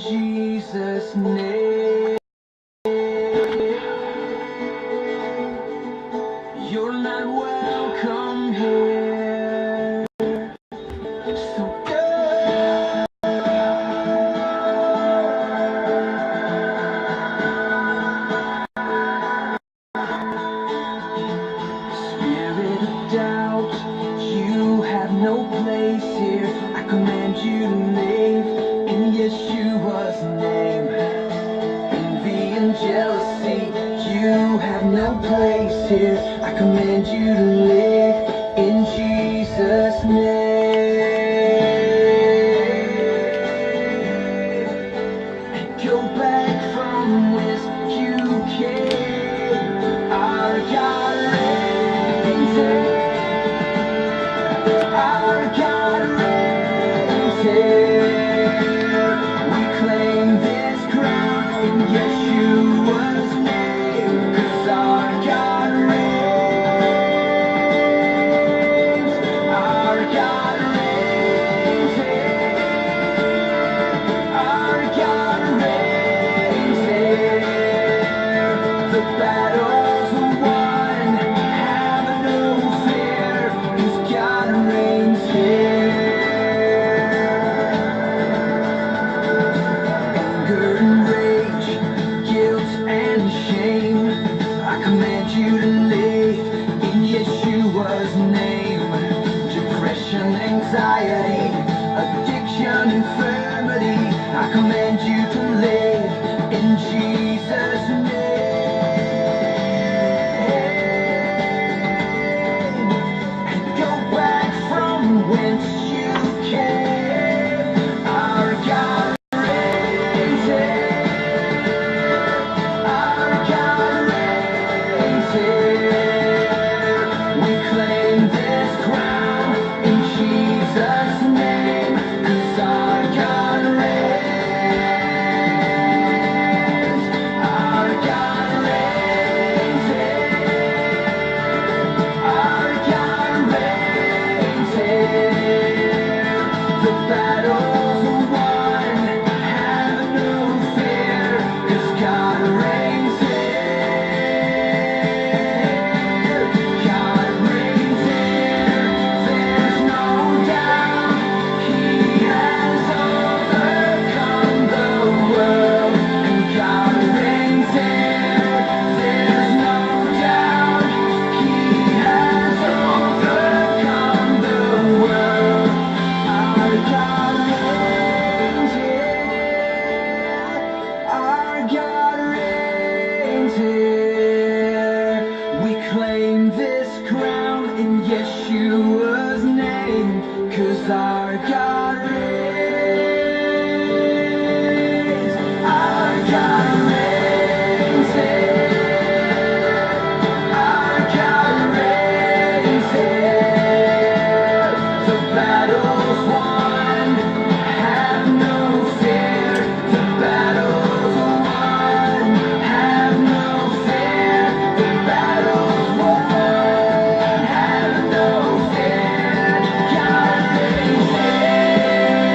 Jesus' name. You're not welcome here. So go. Spirit of doubt, you have no place here. I command you to leave in Yeshua's name. Envy and jealousy, you have no place here. I command you to live in Jesus' name. And go back from whence you came. Our God reigns here. Our God reigns here. We claim this crown in Yeshua's name, 'cause our God reigns. Our God reigns here. Our God reigns here. The battle's won. Have no fear, 'cause God reigns here. Anger and rage, guilt and shame, I command you to live in Yeshua's name. Depression, anxiety, addiction, infirmity, I command you to live in Jesus' name. And go back from whence you came. Our God reigns here. Our God reigns here. We claim this crown in Jesus' name, 'cause our God reigns. Our God reigns here. Our God reigns here. The battle's won. Have no fear, 'cause God reigns here. God reigns here. There's no doubt. He has overcome the world. And God reigns here. There's no doubt. He has overcome the world. Our God reigns here. Our God reigns here. We claim this crown in Yeshua's name, 'cause our God reigns. Our God reigns here. Our God reigns here. The battle's won. Have no fear. The battle's won. Have no fear. The battle's won. Have no fear. God reigns here.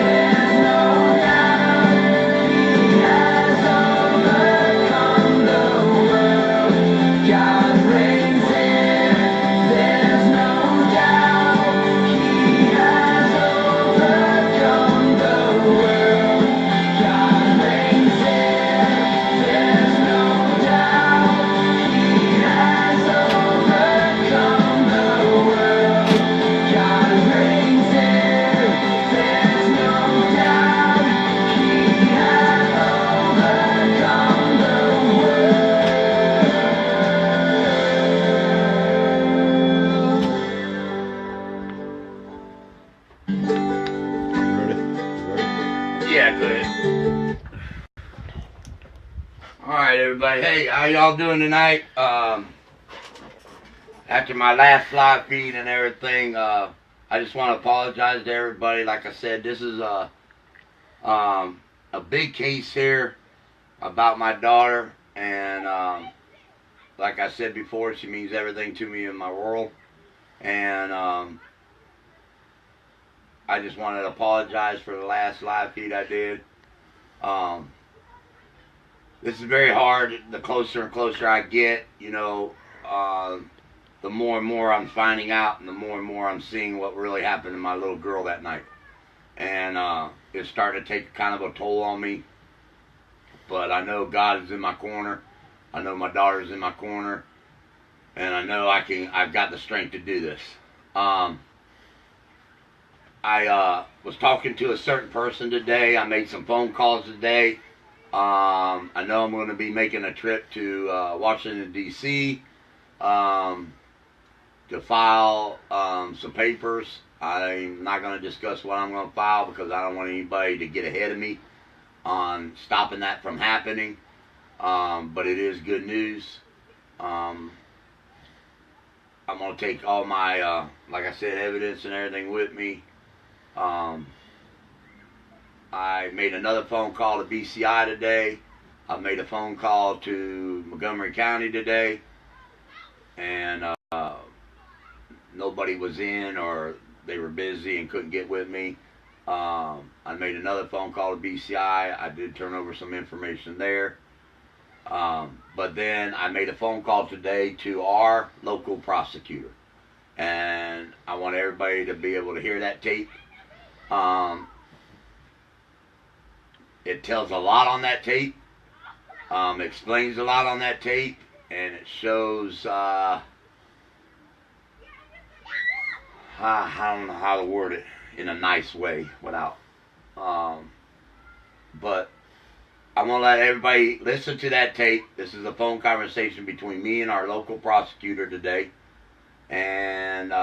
There's no doubt. He has overcome the world. God reigns here. There's no doubt. He has overcome the world. God reigns here. There's no doubt. He has overcome the world. God reigns here. There's no doubt. He has overcome the Yeah, good. Alright, everybody. Hey, how y'all doing tonight? After my last live feed and everything, I just want to apologize to everybody. Like I said, this is a big case here about my daughter. And like I said before, she means everything to me in my world. And I just wanted to apologize for the last live feed I did. This is very hard. The closer and closer I get, you know, the more and more I'm finding out, and the more I'm seeing what really happened to my little girl that night. And it's starting to take kind of a toll on me. But I know God is in my corner. I know my daughter's in my corner. And I know I've got the strength to do this. I was talking to a certain person today. I made some phone calls today. I know I'm going to be making a trip to Washington, D.C. To file some papers. I'm not going to discuss what I'm going to file because I don't want anybody to get ahead of me on stopping that from happening. But it is good news. I'm going to take all my, like I said, evidence and everything with me. I made another phone call to BCI today. I made a phone call to Montgomery County today. And nobody was in, or they were busy and couldn't get with me. I made another phone call to BCI. I did turn over some information there. But then I made a phone call today to our local prosecutor. And I want everybody to be able to hear that tape. It tells a lot on that tape. Explains a lot on that tape. And it shows, I don't know how to word it in a nice way without, but I'm going to let everybody listen to that tape. This is a phone conversation between me and our local prosecutor today. And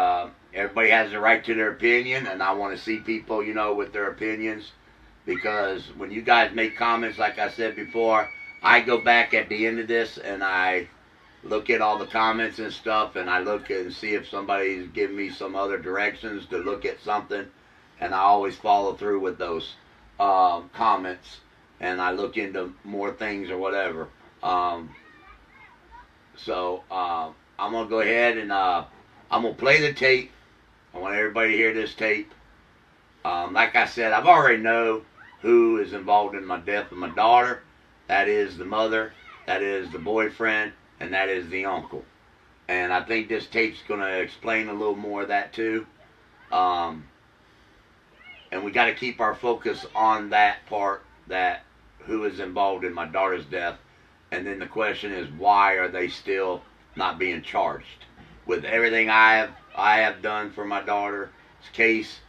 everybody has the right to their opinion, and I want to see people, you know, with their opinions. Because when you guys make comments, like I said before, I go back at the end of this and I look at all the comments and stuff, and I look and see if somebody's giving me some other directions to look at something, and I always follow through with those comments, and I look into more things or whatever. So I'm going to go ahead and I'm going to play the tape. I want everybody to hear this tape. Like I said, I've already know who is involved in my death of my daughter. That is the mother, that is the boyfriend, and that is the uncle. And I think this tape's going to explain a little more of that too. And we got to keep our focus on that part, that who is involved in my daughter's death. And then the question is, why are they still not being charged? With everything I have done for my daughter's case,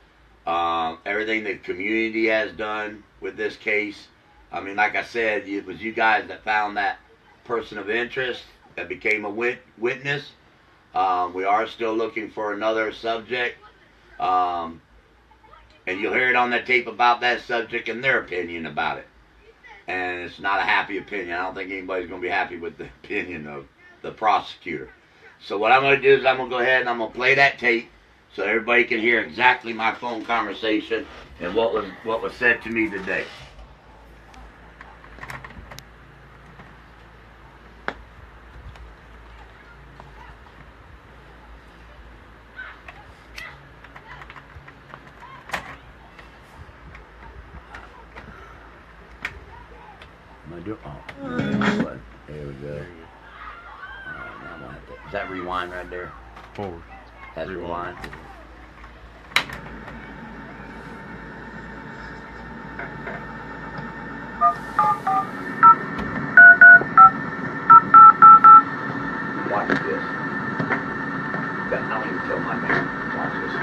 everything the community has done with this case. I mean, like I said, it was you guys that found that person of interest that became a witness. We are still looking for another subject. And you'll hear it on that tape about that subject and their opinion about it. And it's not a happy opinion. I don't think anybody's going to be happy with the opinion of the prosecutor. So what I'm going to do is I'm going to go ahead and I'm going to play that tape so everybody can hear exactly my phone conversation and what was said to me today. There we go. Is that rewind right there? Forward. That's rewind. Watch this. I don't even tell my name. Watch this.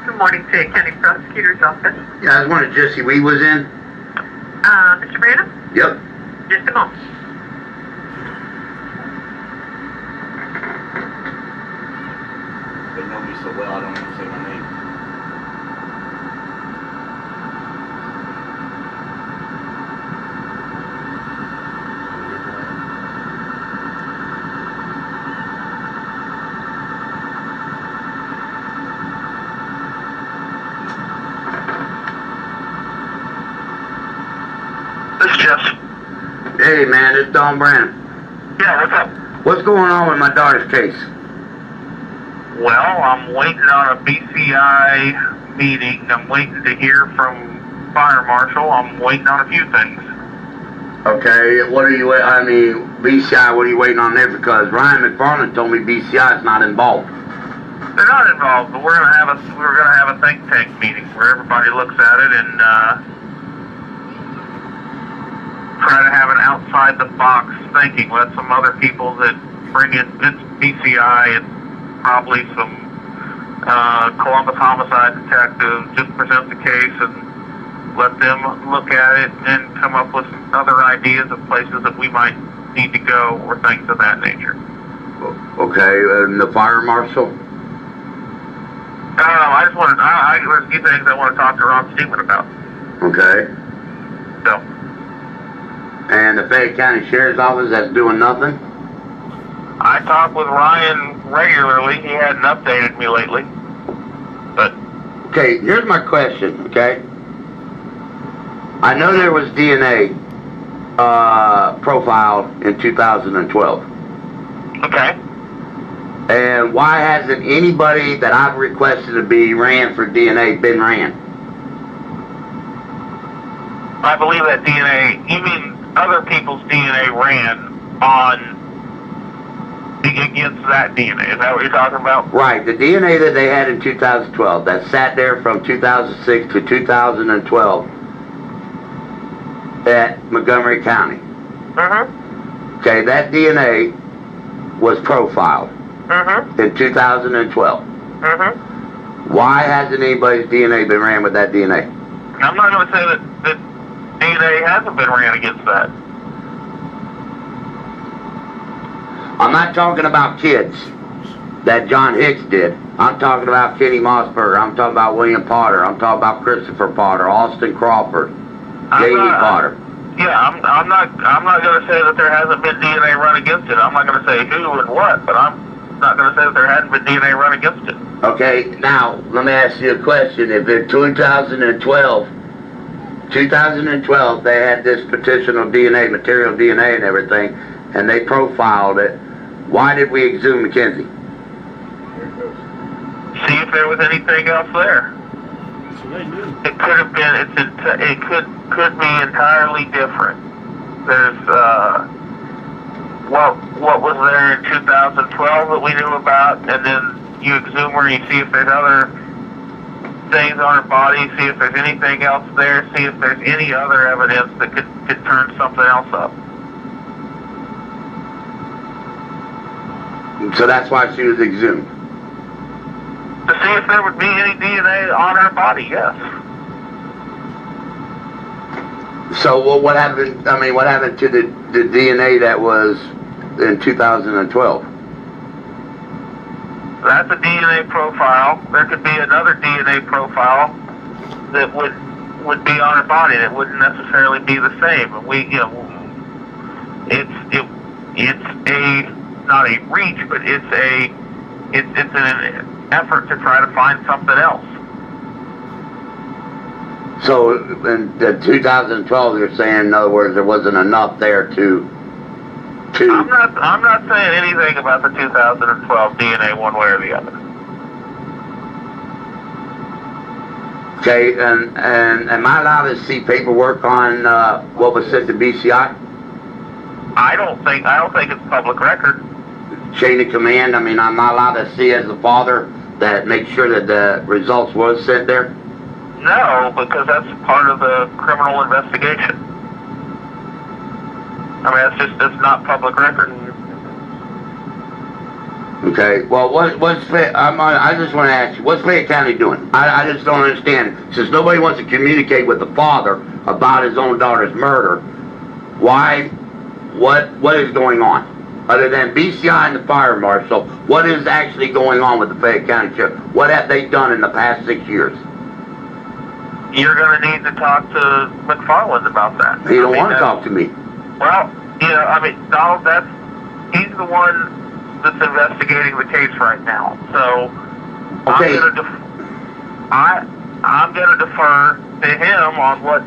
Good morning, Fayette County Prosecutor's Office. Yeah, I was wondering if Jesse Wee was in. Mr. Branham? Yep. Just a moment. They know me so well, I don't even say my name. This is Jeff. Hey man, it's Don Branham. Yeah, what's up? What's going on with my daughter's case? Well, I'm waiting on a BCI meeting. I'm waiting to hear from fire marshal. I'm waiting on a few things. Okay, what are you, BCI, what are you waiting on there? Because Ryan McFarland told me BCI is not involved. They're not involved, but we're gonna have a think tank meeting where everybody looks at it and try to have an outside the box thinking. Let some other people that bring in BCI and probably some Columbus homicide detectives just present the case and let them look at it and come up with some other ideas of places that we might need to go or things of that nature. Okay, and the fire marshal? There's a few things I want to talk to Ron Steeman about. Okay. So. And the Fayette County Sheriff's Office, that's doing nothing? I talk with Ryan regularly. He hadn't updated me lately. But. Okay, here's my question, okay? I know there was DNA profiled in 2012. Okay. And why hasn't anybody that I've requested to be ran for DNA been ran? I believe that DNA, you mean other people's DNA ran against that DNA. Is that what you're talking about? Right. The DNA that they had in 2012, that sat there from 2006 to 2012 at Montgomery County. Mm-hmm. Okay, that DNA was profiled. Mm-hmm. In 2012. Mm-hmm. Why hasn't anybody's DNA been ran with that DNA? I'm not going to say that DNA hasn't been ran against that. I'm not talking about kids that John Hicks did. I'm talking about Kenny Mossbarger. I'm talking about William Potter. I'm talking about Christopher Potter, Austin Crawford, Jamie Potter. Yeah, I'm not going to say that there hasn't been DNA run against it. I'm not going to say who and what, but I'm not going to say that there hadn't been DNA run against it. Okay, now, let me ask you a question. If in 2012, they had this petition of DNA, material DNA and everything, and they profiled it, why did we exhume Mackenzie? See if there was anything else there. It could have been, it could be entirely different. There's, what was there in 2012 that we knew about, and then you exhume her, you see if there's other things on her body, see if there's anything else there, see if there's any other evidence that could turn something else up. So that's why she was exhumed? To see if there would be any DNA on her body, yes. So what happened, what happened to the DNA that was in 2012? That's a DNA profile. There could be another DNA profile that would be on her body that wouldn't necessarily be the same. And it's a not a reach, but it's an effort to try to find something else. So in 2012, you're saying, in other words, there wasn't enough there to. I'm not saying anything about the 2012 DNA one way or the other. Okay, and am I allowed to see paperwork on what was sent to BCI? I don't think it's public record. Chain of command. I'm not allowed to see as the father that make sure that the results was sent there. No, because that's part of the criminal investigation. It's not public record. Okay, well, I just want to ask you, what's Fayette County doing? I just don't understand. Since nobody wants to communicate with the father about his own daughter's murder, what is going on? Other than BCI and the fire marshal, what is actually going on with the Fayette County Sheriff? What have they done in the past 6 years? You're going to need to talk to McFarland about that. He don't want to talk to me. Well, Donald, he's the one that's investigating the case right now. So okay. I'm going to defer to him on what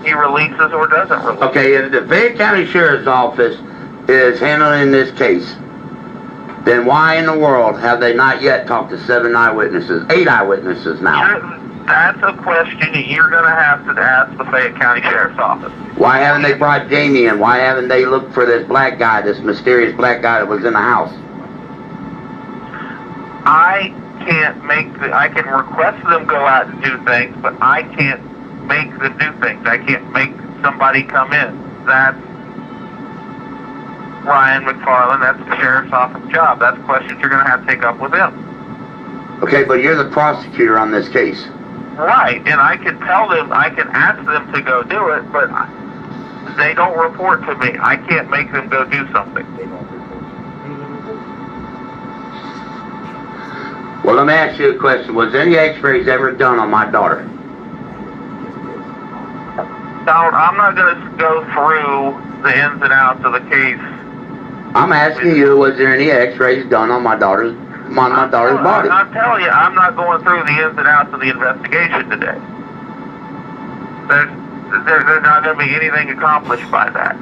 he releases or doesn't release. Okay, in the Fayette County Sheriff's Office, is handling this case, then why in the world have they not yet talked to 7 eyewitnesses, 8 eyewitnesses now? That's a question that you're going to have to ask the Fayette County Sheriff's Office. Why haven't they brought Jamie in? Why haven't they looked for this black guy, this mysterious black guy that was in the house? I can request them go out and do things, but I can't make them do things. I can't make somebody come in. That's Ryan McFarland, that's the Sheriff's Office job. That's questions you're going to have to take up with him. Okay, but you're the prosecutor on this case. Right, and I can tell them, I can ask them to go do it, but they don't report to me. I can't make them go do something. Well, let me ask you a question. Was any x-rays ever done on my daughter? Donald, I'm not going to go through the ins and outs of the case. I'm asking you, was there any x-rays done on my daughter's body? I'm telling you, I'm not going through the ins and outs of the investigation today. There's not going to be anything accomplished by that.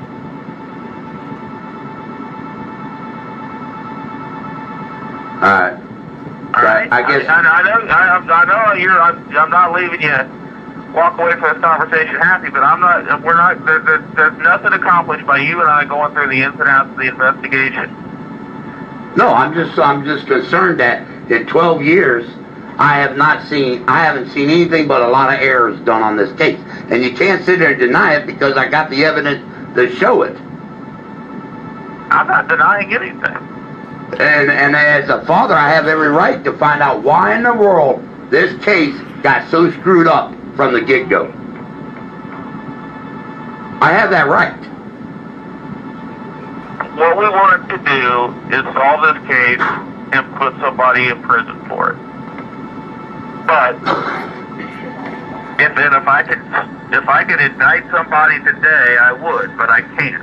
All right. Right. I guess. I know. I'm not leaving you walk away from this conversation happy, but I'm not. We're not. There's nothing accomplished by you and I going through the ins and outs of the investigation. No, I'm just concerned that in 12 years, I haven't seen anything but a lot of errors done on this case, and you can't sit there and deny it because I got the evidence to show it. I'm not denying anything. And as a father, I have every right to find out why in the world this case got so screwed up from the get-go. I have that right. What we wanted to do is solve this case and put somebody in prison for it. But if I could indict somebody today, I would, but I can't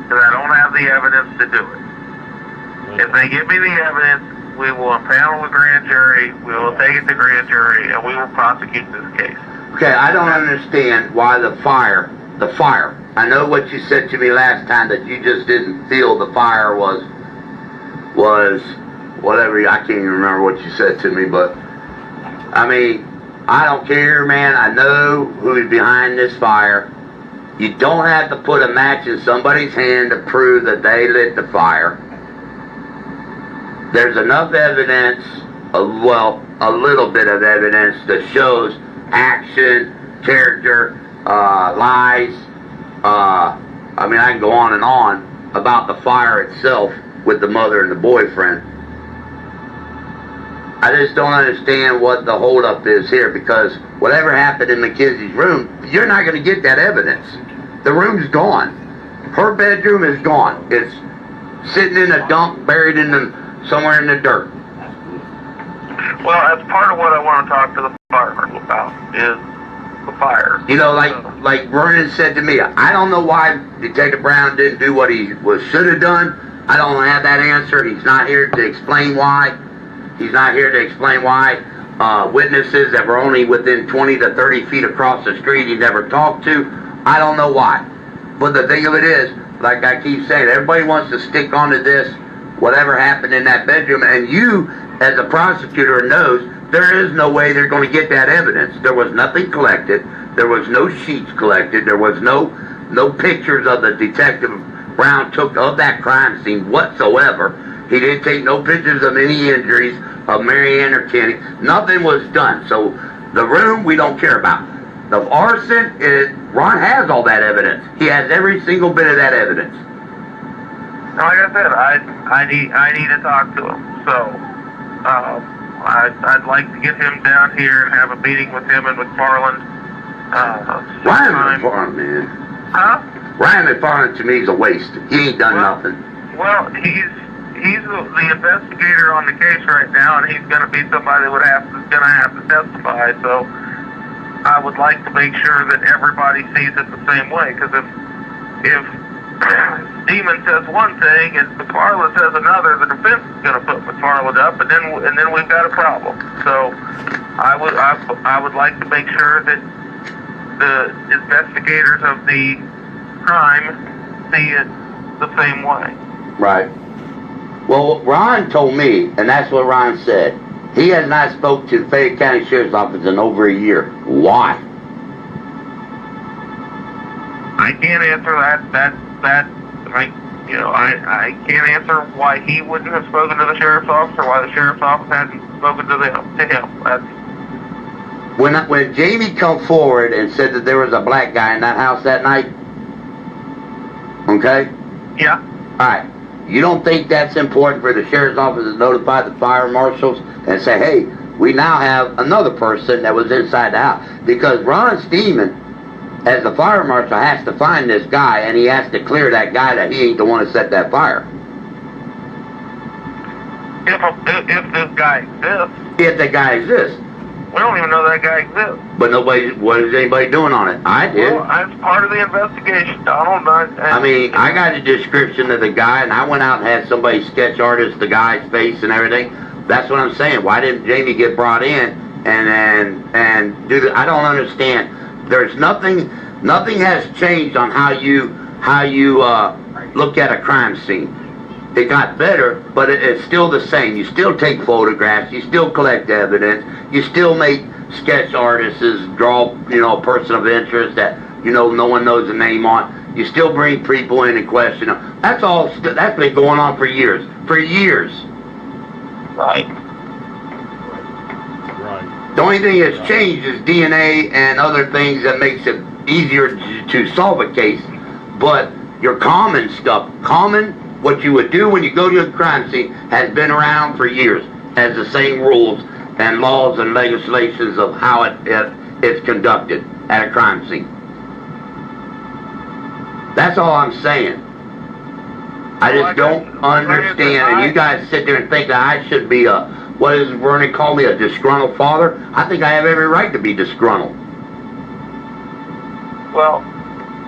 because I don't have the evidence to do it. If they give me the evidence, we will impanel the grand jury, we will take it to grand jury, and we will prosecute this case. Okay, I don't understand why the fire, I know what you said to me last time, that you just didn't feel the fire was whatever, I can't even remember what you said to me, but, I mean, I don't care, man, I know who is behind this fire. You don't have to put a match in somebody's hand to prove that they lit the fire. There's enough evidence, a little bit of evidence that shows action, character, lies. I mean, I can go on and on about the fire itself with the mother and the boyfriend. I just don't understand what the holdup is here, because whatever happened in Mackenzie's room, you're not going to get that evidence. The room's gone. Her bedroom is gone. It's sitting in a dump, buried somewhere in the dirt. Well, that's part of what I want to talk to the fire marshal about, is the fire. You know, like Vernon said to me, I don't know why Detective Brown didn't do what he should have done. I don't have that answer. He's not here to explain why. He's not here to explain why. Witnesses that were only within 20 to 30 feet across the street he never talked to. I don't know why. But the thing of it is, like I keep saying, everybody wants to stick onto this, whatever happened in that bedroom, and you, as a prosecutor, knows there is no way they're going to get that evidence. There was nothing collected. There was no sheets collected. There was no pictures of the Detective Brown took of that crime scene whatsoever. He didn't take no pictures of any injuries of Marianne or Kenny. Nothing was done. So the room we don't care about. The arson Ron has all that evidence. He has every single bit of that evidence. Like I said, I need to talk to him. So I'd like to get him down here and have a meeting with him and McFarland. Ryan McFarland, man. Huh? Ryan McFarland to me is a waste. He ain't done nothing. Well, he's the investigator on the case right now, and he's going to be somebody that going to have to testify. So I would like to make sure that everybody sees it the same way. Because if Demon says one thing and McFarland says another, the defense is going to put McFarland up, and then we've got a problem. So I would like to make sure that the investigators of the crime see it the same way. Right. Well, Ron told me, and that's what Ron said. He has not spoke to the Fayette County Sheriff's Office in over a year. Why? I can't answer I can't answer why he wouldn't have spoken to the sheriff's office or why the sheriff's office hadn't spoken to him. That's when Jamie come forward and said that there was a black guy in that house that night, okay? yeah. All right. You don't think that's important for the sheriff's office to notify the fire marshals and say, hey, we now have another person that was inside the house? Because Ron Steeman, as the fire marshal, has to find this guy, and he has to clear that guy that he ain't the one to set that fire. If this guy exists. If the guy exists. We don't even know that guy exists. But what is anybody doing on it? I did. Well, that's part of the investigation, Donald. I mean, I got a description of the guy, and I went out and had somebody sketch artist the guy's face and everything. That's what I'm saying. Why didn't Jamie get brought in and do the? I don't understand. There's nothing has changed on how you look at a crime scene. It got better, but it's still the same. You still take photographs. You still collect evidence. You still make sketch artists draw, a person of interest that, no one knows the name on. You still bring people in and question them. That's all. That's been going on for years. For years. Right. Right. The only thing that's changed is DNA and other things that makes it easier to solve a case. But your common stuff, what you would do when you go to a crime scene, has been around for years, has the same rules and laws and legislations of how it's conducted at a crime scene. That's all I'm saying. I just don't understand, and you guys sit there and think that I should be what does Vernon call me, a disgruntled father? I think I have every right to be disgruntled. Well,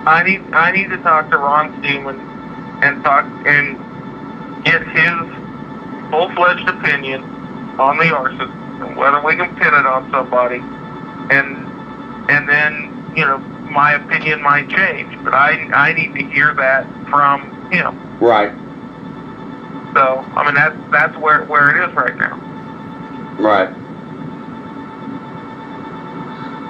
I need to talk to Ron Steeman and get his full-fledged opinion on the arson and whether we can pin it on somebody, and then my opinion might change, but I need to hear that from him. Right. So I mean that's where it is right now. Right.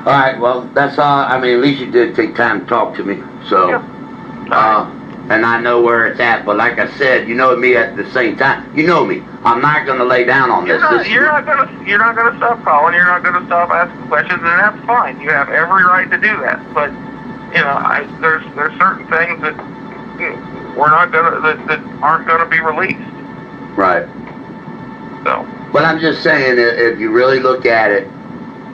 All right. Well, that's all. I mean, at least you did take time to talk to me. So. Yeah. And I know where it's at, but like I said, you know me at the same time. You know me. I'm not going to lay down on this. You're not going to stop calling. You're not going to stop asking questions, and that's fine. You have every right to do that. But there's certain things that we're not going that aren't going to be released. Right. So. But I'm just saying, if you really look at it,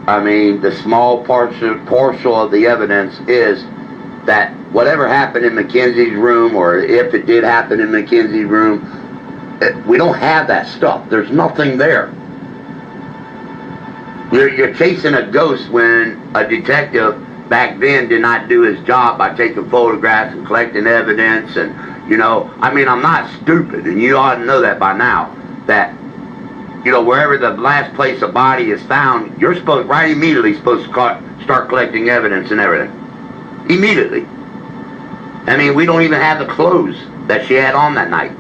I mean, the small partial of the evidence is that whatever happened in Mackenzie's room, or if it did happen in Mackenzie's room, we don't have that stuff. There's nothing there. You're chasing a ghost when a detective back then did not do his job by taking photographs and collecting evidence. And, I mean, I'm not stupid, and you ought to know that by now, that, wherever the last place a body is found, you're immediately supposed to start collecting evidence and everything. Immediately. I mean, we don't even have the clothes that she had on that night.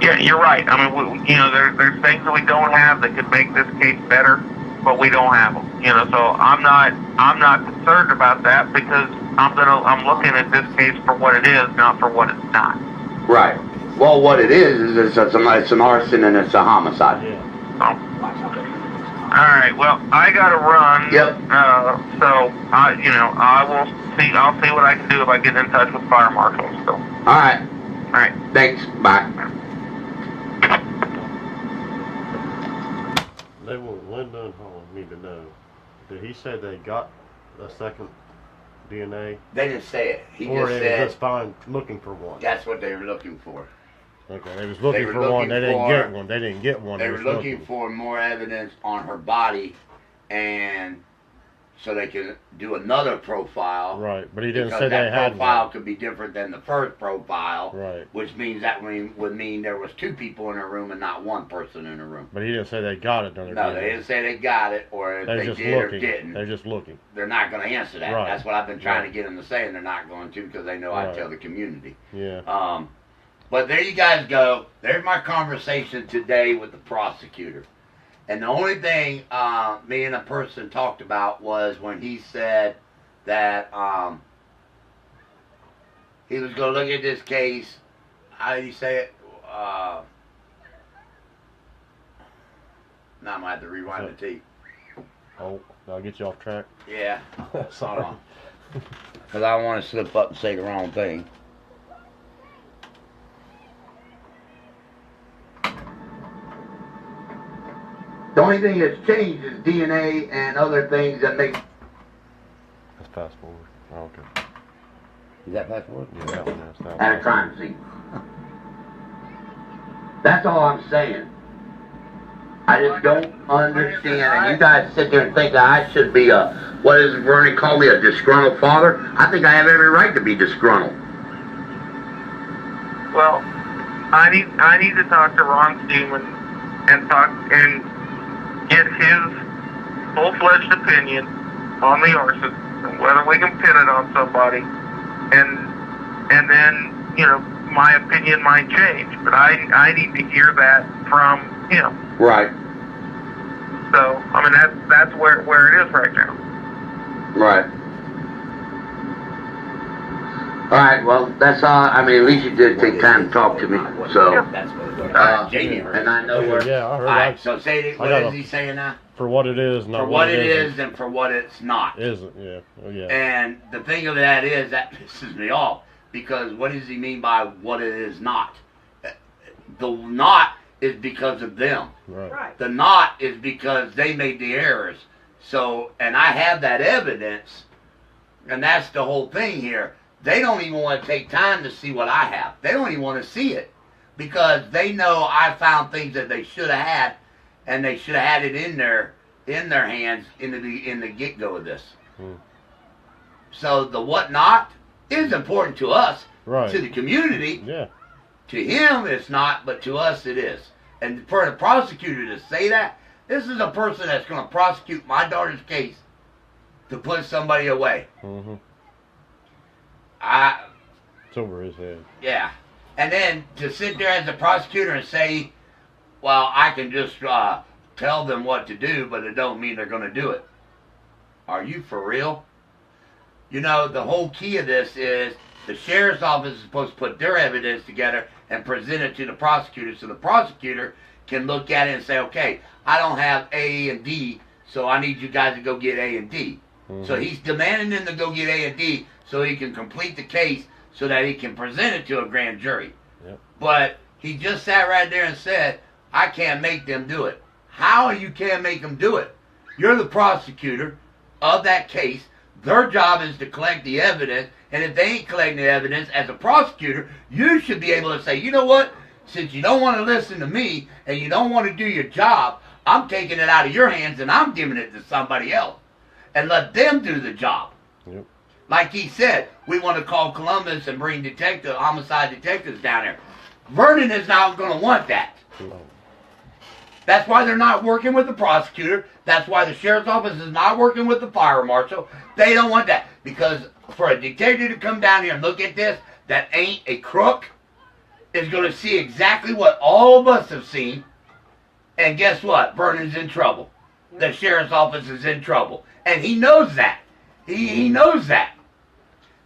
Yeah, you're right. I mean, there's things that we don't have that could make this case better, but we don't have them. So I'm not concerned about that, because I'm looking at this case for what it is, not for what it's not. Right. Well, what it is it's an arson and it's a homicide. Yeah. All right. Well, I gotta run. Yep. So I will see. I'll see what I can do if I get in touch with fire marshals. So. All right. All right. Thanks. Bye. Linda and Holland need to know. Did he say they got a second DNA? They didn't say it. He or just they said were just looking for one? that's what they were looking for. Okay, they was looking were for one. They looking didn't for- get one. They didn't get one. They were looking for more evidence on her body, and so they can do another profile. Right, but he didn't because say they that had profile one. could be different than the first profile. Right. Which means that would mean there was 2 people in a room and not 1 person in a room. But he didn't say they got it. No, they didn't say they got it, or if They're they just did looking. or didn't. They're just looking. They're not going to answer that. Right. That's what I've been trying Right. to get them to say, and they're not going to because they know I Right. tell the community. Yeah. But there you guys go. There's my conversation today with the prosecutor. And the only thing me and a person talked about was when he said that he was going to look at this case. How did he say it? Now I'm going to have to rewind the tape. Oh, I'll get you off track. Yeah. Sorry. Hold on. Because I don't want to slip up and say the wrong thing. The only thing that's changed is DNA and other things that make... Let's fast forward. Oh, okay. Is that fast forward? Yeah, that one is. That At a one. crime scene. That's all I'm saying. I just don't understand. And you guys sit there and think that I should be a, what does Vernon call me, a disgruntled father? I think I have every right to be disgruntled. Well, I need to talk to Ron Steeman and get his full-fledged opinion on the arson and whether we can pin it on somebody, and then, you know, my opinion might change, but I need to hear that from him. Right. So, I mean, that's where it is right now. Right. All right, well, that's all. I mean, at least you did take time to talk to me. So, and I know where. Yeah, I heard All right, that. so say it. What is he saying now? For what it is, not For what it isn't. is and for what it's not. Isn't, yeah. Oh, yeah. And the thing of that is, that pisses me off. Because what does he mean by what it is not? The not is because of them. Right. The not is because they made the errors. So, and I have that evidence, and that's the whole thing here. They don't even want to take time to see what I have. They don't even want to see it. Because they know I found things that they should have had, and they should have had it in their hands in the get-go of this. So the what not is important to us, Right. to the community. Yeah. To him it's not, but to us it is. And for the prosecutor to say that, this is a person that's going to prosecute my daughter's case to put somebody away. Mm-hmm. It's over his head. Yeah. And then to sit there as a prosecutor and say, well, I can just tell them what to do, but it don't mean they're going to do it. Are you for real? You know, the whole key of this is the sheriff's office is supposed to put their evidence together and present it to the prosecutor, so the prosecutor can look at it and say, okay, I don't have A and D, so I need you guys to go get A and D. Mm-hmm. So he's demanding them to go get A and D so he can complete the case so that he can present it to a grand jury. Yep. But he just sat right there and said, I can't make them do it. How you can't make them do it? You're the prosecutor of that case. Their job is to collect the evidence, and if they ain't collecting the evidence, as a prosecutor, you should be able to say, you know what? Since you don't want to listen to me, and you don't want to do your job, I'm taking it out of your hands, and I'm giving it to somebody else. And let them do the job. Yep. Like he said, we want to call Columbus and bring homicide detectives down there. Vernon is not going to want that. No. That's why they're not working with the prosecutor. That's why the sheriff's office is not working with the fire marshal. They don't want that. Because for a detective to come down here and look at this that ain't a crook is going to see exactly what all of us have seen. And guess what? Vernon's in trouble. The sheriff's office is in trouble. And he knows that. He knows that.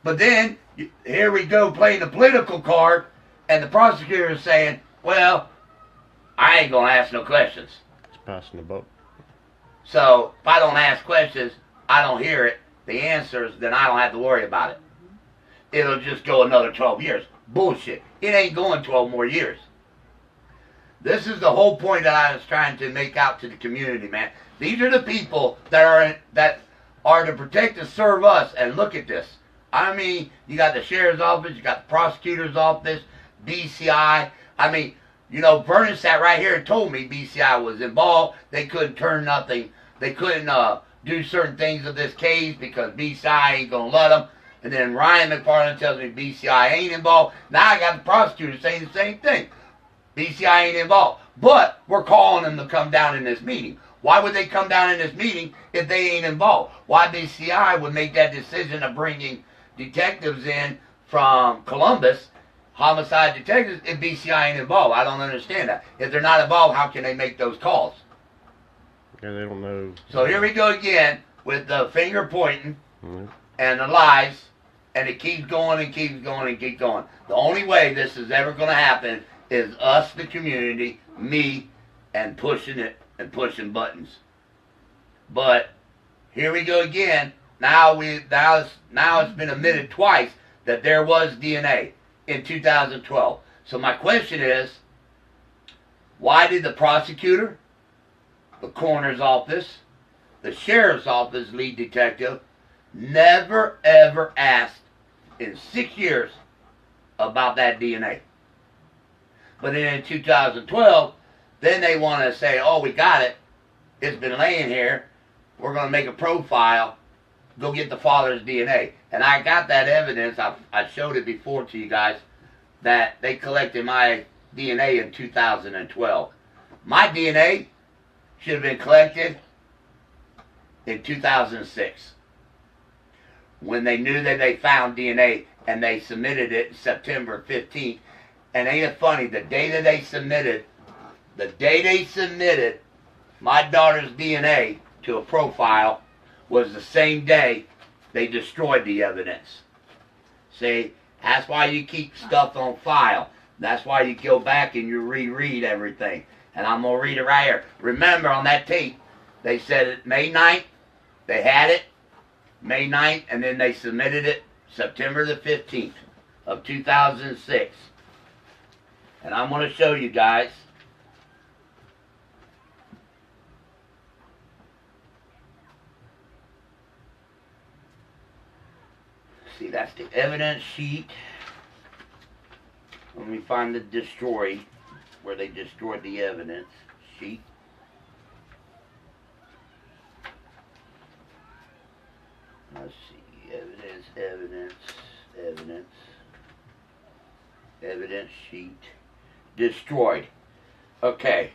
But then, here we go playing the political card, and the prosecutor is saying, well, I ain't going to ask no questions. It's passing the boat. So, if I don't ask questions, I don't hear it, the answers, then I don't have to worry about it. It'll just go another 12 years. Bullshit. It ain't going 12 more years. This is the whole point that I was trying to make out to the community, man. These are the people that are to protect and serve us. And look at this. I mean, you got the sheriff's office, you got the prosecutor's office, BCI. I mean, you know, Vernon sat right here and told me BCI was involved. They couldn't turn nothing. They couldn't do certain things of this case because BCI ain't going to let them. And then Ryan McFarland tells me BCI ain't involved. Now I got the prosecutor saying the same thing. BCI ain't involved. But we're calling them to come down in this meeting. Why would they come down in this meeting if they ain't involved? Why BCI would make that decision of bringing detectives in from Columbus, homicide detectives, if BCI ain't involved? I don't understand that. If they're not involved, how can they make those calls? Yeah, they don't know. So here we go again with the finger pointing and the lies, and it keeps going and keeps going and keeps going. The only way this is ever going to happen is us, the community, me, and pushing it and pushing buttons. But here we go again. Now it's been admitted twice that there was DNA in 2012. So my question is, why did the prosecutor, the coroner's office, the sheriff's office lead detective never ever asked in 6 years about that DNA? But then in 2012, then they want to say, oh, we got it. It's been laying here. We're going to make a profile. Go get the father's DNA. And I got that evidence. I showed it before to you guys that they collected my DNA in 2012. My DNA should have been collected in 2006 when they knew that they found DNA and they submitted it September 15th. And ain't it funny, the day they submitted my daughter's DNA to a profile was the same day they destroyed the evidence. See, that's why you keep stuff on file. That's why you go back and you reread everything. And I'm going to read it right here. Remember, on that tape, they said it May 9th. They had it May 9th, and then they submitted it September the 15th of 2006. And I'm going to show you guys. See, that's the evidence sheet. Let me find the destroy, where they destroyed the evidence sheet. Let's see, evidence sheet, destroyed. Okay.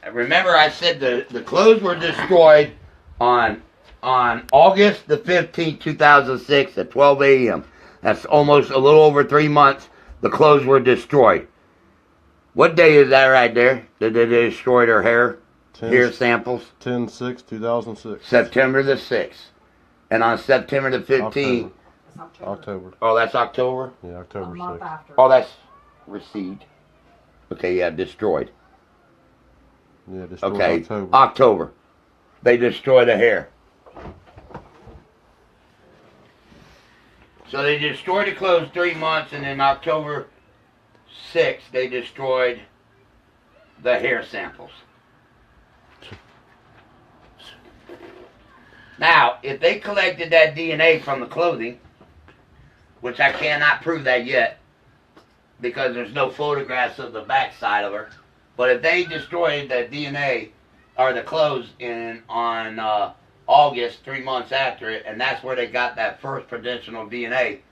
And remember I said the clothes were destroyed on August the 15th, 2006 at 12 a.m. That's almost a little over 3 months. The clothes were destroyed. What day is that right there? Did they destroy her hair samples? 10/6/2006. September the 6th. And on September the 15th... October. Oh, that's October? Yeah, October 6th. Oh, that's received. Okay, yeah, destroyed. Yeah, destroyed okay, October. They destroyed the hair. So they destroyed the clothes 3 months, and then October 6th, they destroyed the hair samples. Now, if they collected that DNA from the clothing, which I cannot prove that yet, because there's no photographs of the backside of her, but if they destroyed the DNA, or the clothes on August, 3 months after it, and that's where they got that first prudential DNA,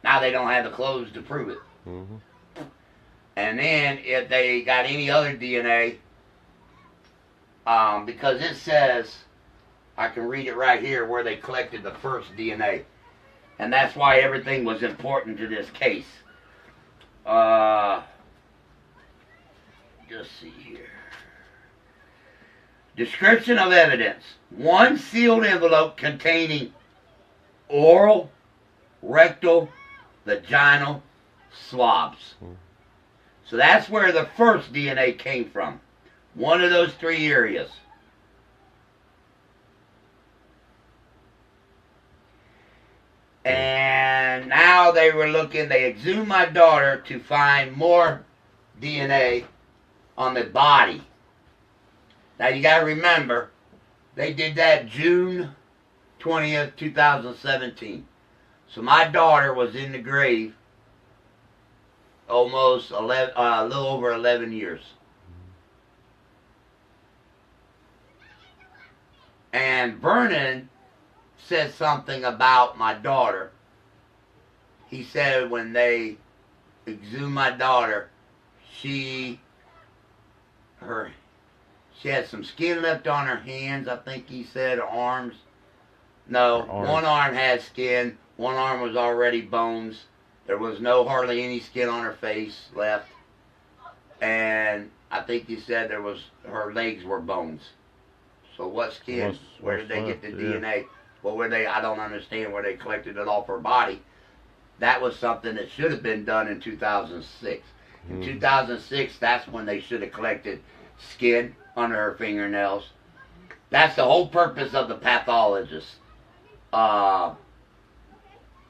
now they don't have the clothes to prove it. Mm-hmm. And then if they got any other DNA, because it says, I can read it right here, where they collected the first DNA. And that's why everything was important to this case. Just see here. Description of evidence. One sealed envelope containing oral, rectal, vaginal swabs. So that's where the first DNA came from. One of those 3 areas. And now they were looking, they exhumed my daughter to find more DNA on the body. Now you got to remember, they did that June 20th, 2017. So my daughter was in the grave almost a little over 11 years. And Vernon said something about my daughter. He said when they exhumed my daughter, she had some skin left on her hands, I think he said, or arms. No, one arm had skin, one arm was already bones. There was hardly any skin on her face left. And I think he said her legs were bones. So what skin? Where did they get the DNA? Well, I don't understand where they collected it off her body. That was something that should have been done in 2006. In 2006, that's when they should have collected skin under her fingernails. That's the whole purpose of the pathologist. And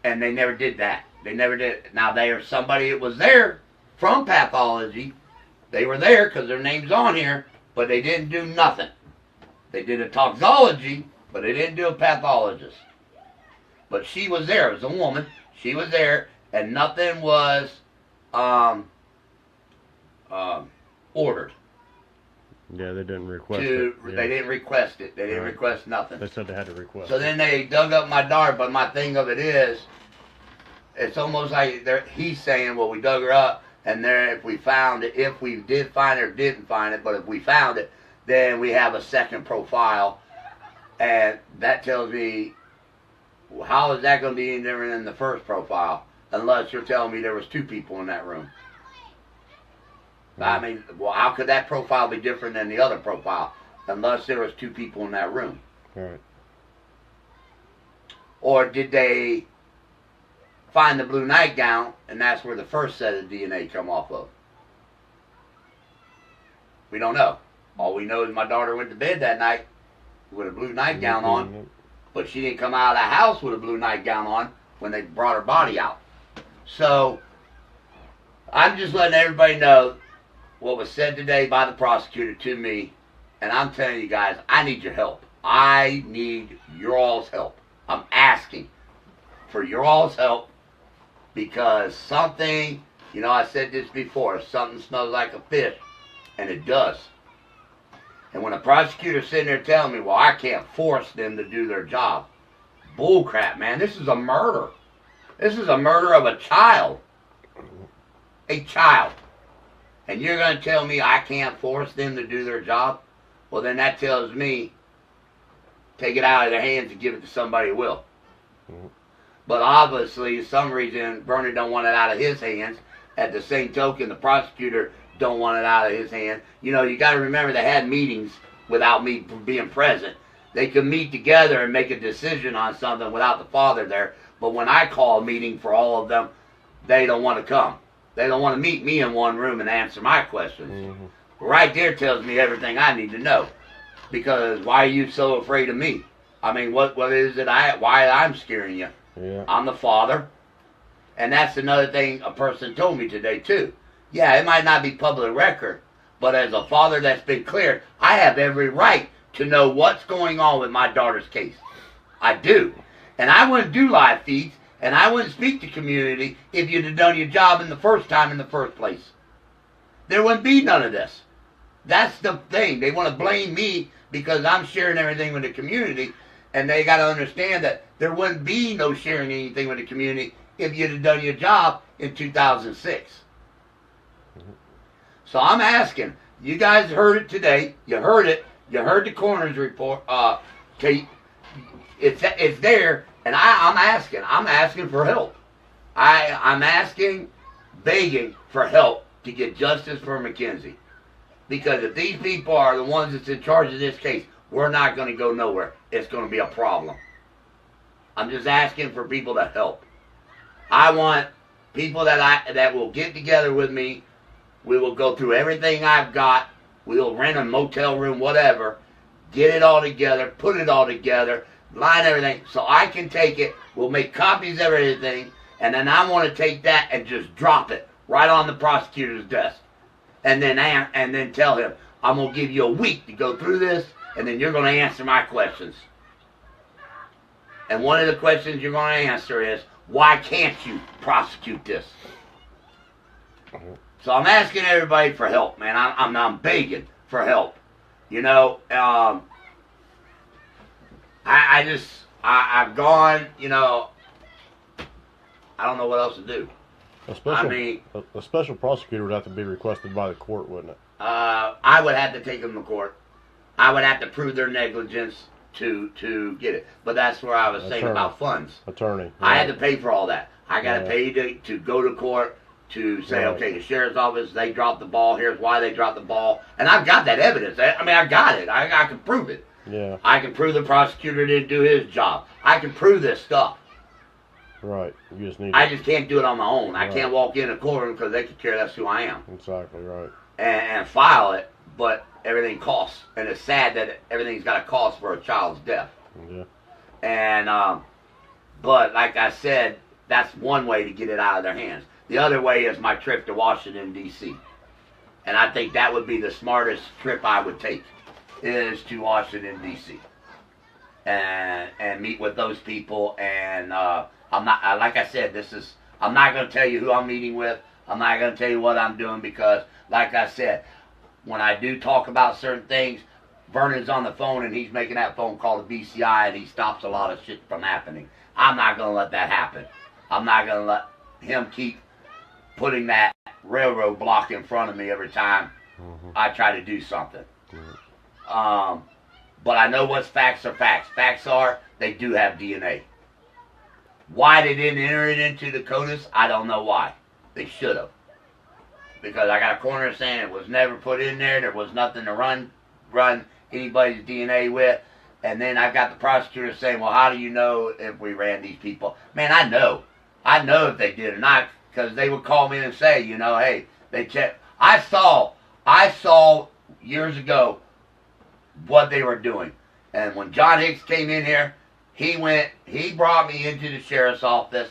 they never did that. They never did. Now, they are somebody that was there from pathology. They were there because their name's on here, but they didn't do nothing. They did a toxology, but they didn't do a pathologist. But she was there. It was a woman. She was there, and nothing was ordered. Yeah, they didn't request it. Yeah. They didn't request it. They didn't request nothing. They said they had to request So then they dug up my daughter, but my thing of it is, it's almost like he's saying, well, we dug her up, and there, if we found it, if we did find it or didn't find it, but if we found it, then we have a second profile, and that tells me, how is that going to be any different than the first profile, unless you're telling me there was two people in that room? I mean, well, how could that profile be different than the other profile, unless there was two people in that room? Right. Or did they find the blue nightgown, and that's where the first set of DNA come off of? We don't know. All we know is my daughter went to bed that night with a blue nightgown on, but she didn't come out of the house with a blue nightgown on when they brought her body out. So, I'm just letting everybody know what was said today by the prosecutor to me, and I'm telling you guys, I need your help. I need your all's help. I'm asking for your all's help, because something, I said this before, something smells like a fish, and it does. And when a prosecutor's sitting there telling me, well, I can't force them to do their job. Bull crap, man. This is a murder. This is a murder of a child. A child. And you're going to tell me I can't force them to do their job? Well, then that tells me, take it out of their hands and give it to somebody who will. But obviously, for some reason, Bernie don't want it out of his hands. At the same token, the prosecutor don't want it out of his hand. You got to remember they had meetings without me being present. They could meet together and make a decision on something without the father there. But when I call a meeting for all of them, they don't want to come. They don't want to meet me in one room and answer my questions. Right there tells me everything I need to know. Because why are you so afraid of me? I mean, what is it? Why I'm scaring you? Yeah. I'm the father. And that's another thing a person told me today, too. Yeah, it might not be public record, but as a father that's been cleared, I have every right to know what's going on with my daughter's case. I do. And I wouldn't do live feeds, and I wouldn't speak to community if you'd have done your job in the first place. There wouldn't be none of this. That's the thing. They want to blame me because I'm sharing everything with the community, and they got to understand that there wouldn't be no sharing anything with the community if you'd have done your job in 2006. So I'm asking, you guys heard it today, you heard it, you heard the coroner's report, tape, it's there, and I'm asking for help. I'm asking, begging for help to get justice for Mackenzie. Because if these people are the ones that's in charge of this case, we're not going to go nowhere. It's going to be a problem. I'm just asking for people to help. I want people that will get together with me. We will go through everything I've got. We'll rent a motel room, whatever. Get it all together. Put it all together. Line everything. So I can take it. We'll make copies of everything. And then I want to take that and just drop it right on the prosecutor's desk. And then tell him, I'm going to give you a week to go through this. And then you're going to answer my questions. And one of the questions you're going to answer is, why can't you prosecute this? So I'm asking everybody for help, man. I'm begging for help. I've gone, you know, I don't know what else to do. A special prosecutor would have to be requested by the court, wouldn't it? I would have to take them to court. I would have to prove their negligence to get it. But that's where I was saying about funds. Attorney. I had to pay for all that. I got to pay to go to court to say, okay, the sheriff's office, they dropped the ball. Here's why they dropped the ball. And I've got that evidence. I mean, I got it. I can prove it. Yeah. I can prove the prosecutor didn't do his job. I can prove this stuff. Right. You just need. I just can't do it on my own. I can't walk in a courtroom because they could care that's who I am. Exactly right. And file it, but everything costs, and it's sad that everything's got a cost for a child's death. Yeah. And but like I said, that's one way to get it out of their hands. The other way is my trip to Washington D.C. And I think that would be the smartest trip I would take, is to Washington D.C. and meet with those people. And I'm not, like I said, I'm not going to tell you who I'm meeting with. I'm not going to tell you what I'm doing because, like I said, when I do talk about certain things, Vernon's on the phone and he's making that phone call to BCI and he stops a lot of shit from happening. I'm not going to let that happen. I'm not going to let him keep putting that railroad block in front of me every time I try to do something. But I know what's facts are facts. Facts are they do have DNA. Why they didn't enter it into the CODIS, I don't know why. They should have. Because I got a corner saying it was never put in there. There was nothing to run anybody's DNA with. And then I got the prosecutor saying, well, how do you know if we ran these people? Man, I know. I know if they did or not, because they would call me and say, you know, hey, they checked. I saw years ago what they were doing. And when John Hicks came in here, he brought me into the sheriff's office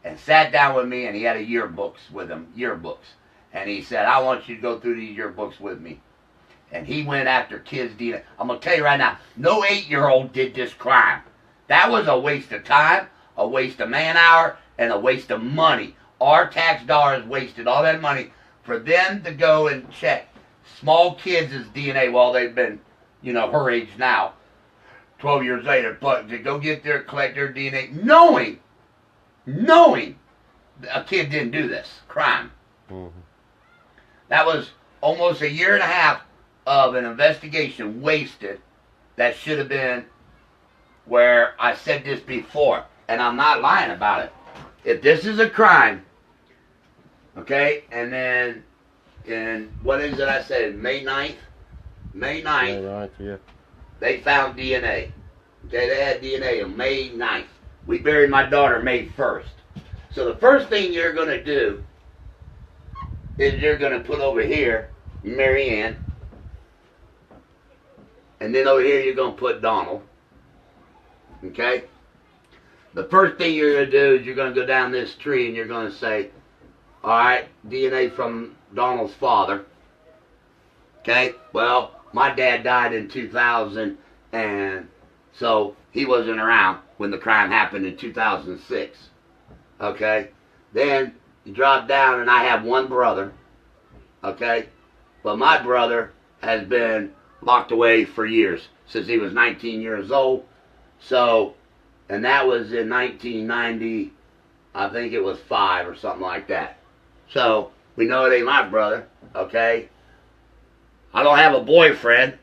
and sat down with me, and he had yearbooks with him, yearbooks. And he said, I want you to go through these yearbooks with me. And he went after kids' DNA. I'm going to tell you right now, no 8-year-old did this crime. That was a waste of time, a waste of man-hour, and a waste of money. Our tax dollars wasted all that money for them to go and check small kids' DNA while they've been, you know, her age now, 12 years later, but to go collect their DNA, knowing a kid didn't do this crime. That was almost a year and a half of an investigation wasted that should have been where I said this before, and I'm not lying about it. If this is a crime, okay, and then in, what is it I said, May 9th? May 9th, yeah. They found DNA. Okay, they had DNA on May 9th. We buried my daughter May 1st. So the first thing you're going to do is you're going to put over here Mary Ann. And then over here you're going to put Donald. Okay? The first thing you're going to do is you're going to go down this tree and you're going to say, alright, DNA from Donald's father. Okay? Well, my dad died in 2000, and so he wasn't around when the crime happened in 2006. Okay? Then you drop down, and I have one brother. Okay? But my brother has been locked away for years, since he was 19 years old. So, and that was in 1990, I think it was 5 or something like that. So, we know it ain't my brother, okay? I don't have a boyfriend.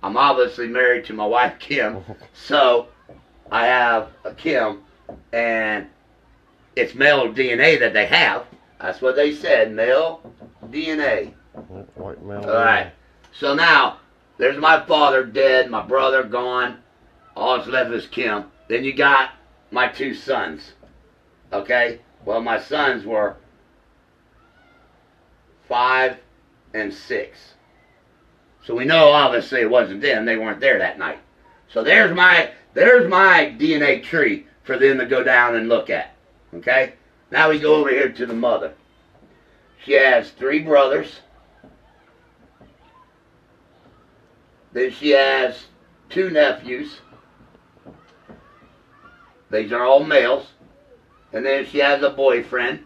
I'm obviously married to my wife, Kim. So, I have a Kim, and it's male DNA that they have. That's what they said, male DNA. White male. All right. So now, there's my father dead, my brother gone. All that's left is Kim. Then you got my 2 sons. Okay? Well, my sons were 5 and 6. So we know obviously it wasn't them. They weren't there that night. So there's my DNA tree for them to go down and look at. Okay? Now we go over here to the mother. She has 3 brothers. Then she has 2 nephews. These are all males. And then she has a boyfriend.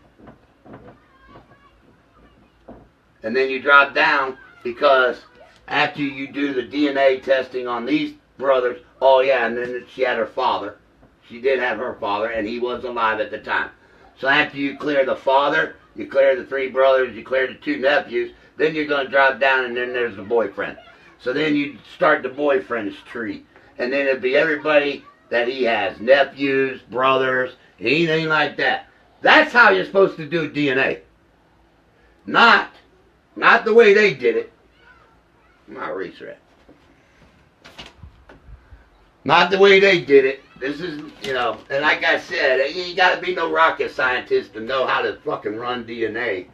And then you drop down because after you do the DNA testing on these brothers. Oh yeah, and then she had her father. She did have her father, and he was alive at the time. So after you clear the father, you clear the 3 brothers, you clear the 2 nephews, then you're going to drop down, and then there's the boyfriend. So then you start the boyfriend's tree. And then it'd be everybody that he has, nephews, brothers, anything like that. That's how you're supposed to do DNA. Not the way they did it. My eraser at. Not the way they did it. This is, you know, and like I said, you ain't got to be no rocket scientist to know how to fucking run DNA.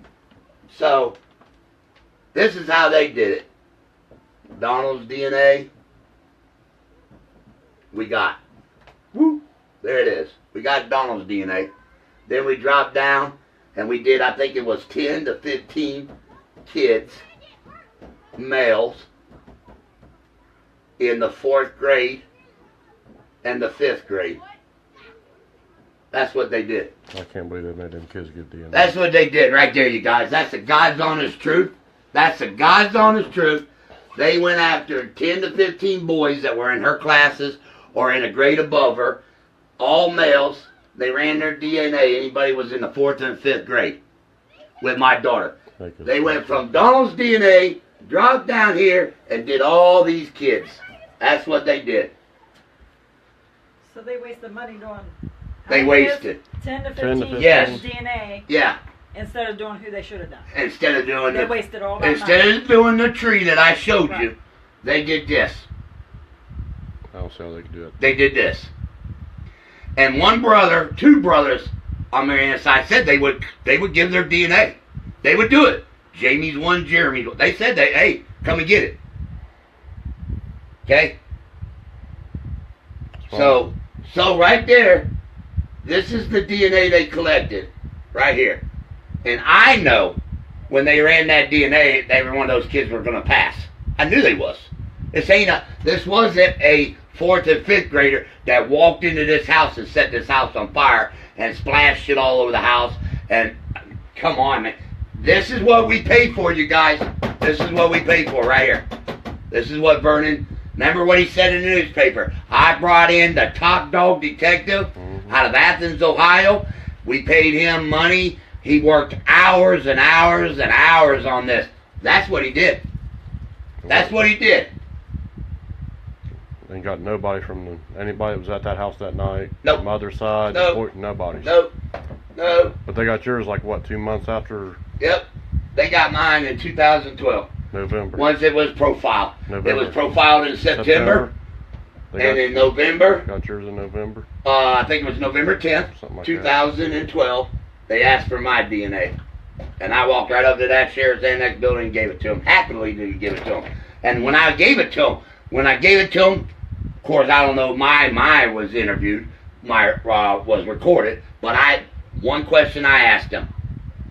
So, this is how they did it. Donald's DNA. We got. Woo! There it is. We got Donald's DNA. Then we dropped down and we did, I think it was 10 to 15 kids, males, in the 4th grade and the 5th grade. That's what they did. I can't believe they made them kids get DNA. That's what they did right there, you guys. That's the God's honest truth. That's the God's honest truth. They went after 10 to 15 boys that were in her classes or in a grade above her, all males. They ran their DNA. Anybody was in the 4th and 5th grade with my daughter. They went from Donald's DNA, dropped down here, and did all these kids. That's what they did. So they wasted money doing... They wasted. 10 to 15 Yes. DNA. Yeah. Instead of doing who they should have done. Instead of doing They wasted all that Instead money. of doing the tree that I showed you, they did this. I don't see how they could do it. They did this. And 2 brothers on Marianne's side said they would give their DNA. They would do it. Jamie's one, Jeremy's one. They said, hey, come and get it. Okay? So right there, this is the DNA they collected. Right here. And I know when they ran that DNA, every one of those kids were going to pass. I knew they was. This wasn't a 4th and 5th grader that walked into this house and set this house on fire and splashed shit all over the house. And come on, man. This is what we paid for, you guys. This is what we paid for right here. This is what Vernon, remember what he said in the newspaper? I brought in the top dog detective out of Athens, Ohio. We paid him money. He worked hours and hours and hours on this. That's what he did. That's what he did. Ain't got nobody from anybody that was at that house that night. Nope. Mother's side. Nope. Nobody. Nope. No. But they got yours like what, 2 months after? Yep. They got mine in 2012. November. Once it was profiled. November. It was profiled in September. And in November. Got yours in November. I think it was November 10th, Something like 2012. They asked for my DNA. And I walked right up to that sheriff's annex building and gave it to him. Happily did give it to him. And when I gave it to him, of course, I don't know, my was interviewed, was recorded, but one question I asked him.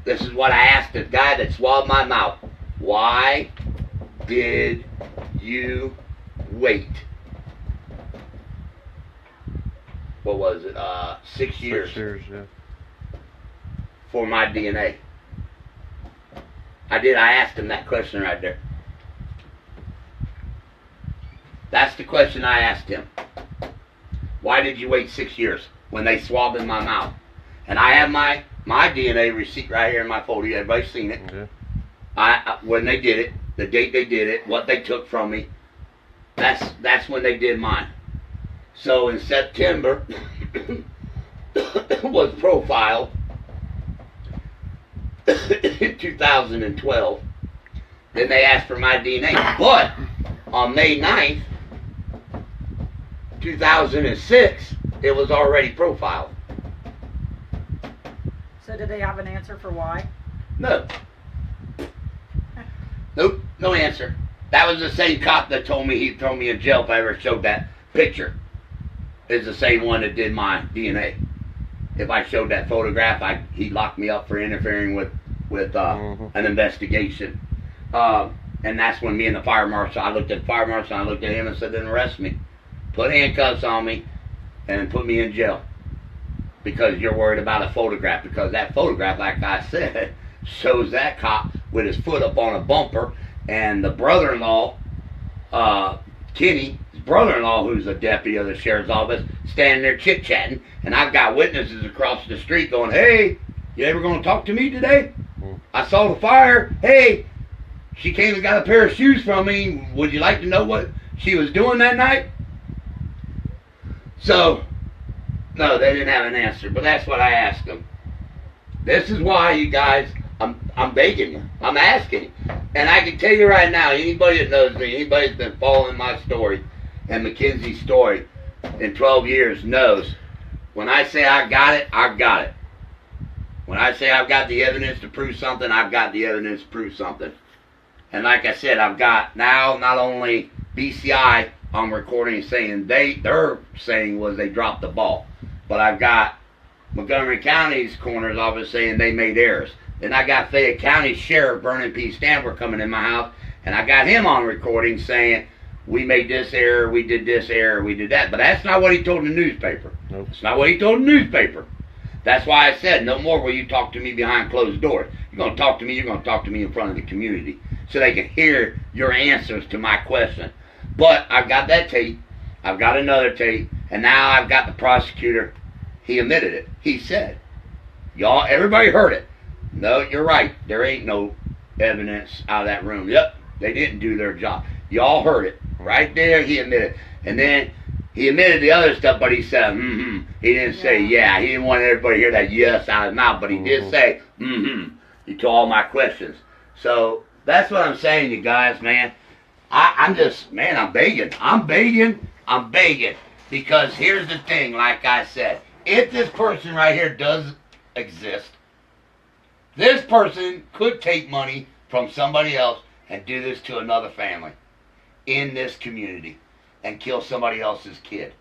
This is what I asked the guy that swallowed my mouth. Why did you wait? What was it? 6 years. 6 years, yeah. For my DNA. I asked him that question right there. That's the question I asked him. Why did you wait 6 years when they swabbed in my mouth? And I have my DNA receipt right here in my folder. Everybody's seen it. Yeah. When they did it, the date they did it, what they took from me. That's when they did mine. So in September was profiled in 2012. Then they asked for my DNA. But on May 9th, 2006, it was already profiled. So did they have an answer for why? No. Nope, no answer. That was the same cop that told me he'd throw me in jail if I ever showed that picture. Is the same one that did my DNA. If I showed that photograph, he'd lock me up for interfering with an investigation. And that's when me and the fire marshal, I looked at the fire marshal, I looked at him and said, then arrest me. Put handcuffs on me and put me in jail. Because you're worried about a photograph. Because that photograph, like I said, shows that cop with his foot up on a bumper. And the brother-in-law Kenny, his brother-in-law, who's a deputy of the sheriff's office, standing there chit-chatting, and I've got witnesses across the street going, hey, you ever going to talk to me today? I saw the fire. Hey, she came and got a pair of shoes from me. Would you like to know what she was doing that night? So, no, they didn't have an answer, but that's what I asked them. This is why, you guys, I'm begging you. I'm asking you. And I can tell you right now, anybody that knows me, anybody that's been following my story and Mackenzie's story in 12 years knows, when I say I got it, I've got it. When I say I've got the evidence to prove something, I've got the evidence to prove something. And like I said, I've got now not only BCI on recording saying they're saying was they dropped the ball, but I've got Montgomery County's coroner's office saying they made errors. Then I got Fayette County Sheriff Vernon P. Stanford coming in my house, and I got him on recording saying, we made this error, we did this error, we did that. But that's not what he told the newspaper. Nope. That's not what he told the newspaper. That's why I said, no more will you talk to me behind closed doors. You're going to talk to me, you're going to talk to me in front of the community so they can hear your answers to my question. But I've got that tape, I've got another tape, and now I've got the prosecutor. He admitted it. He said, y'all, everybody heard it. No, you're right. There ain't no evidence out of that room. Yep, they didn't do their job. Y'all heard it. Right there, he admitted. And then he admitted the other stuff, but he said, He didn't say, yeah. He didn't want everybody to hear that yes out of his mouth, but he did say, to all my questions. So that's what I'm saying, you guys, man. I'm just, man, I'm begging. I'm begging. Because here's the thing, like I said. If this person right here does exist, this person could take money from somebody else and do this to another family in this community and kill somebody else's kid.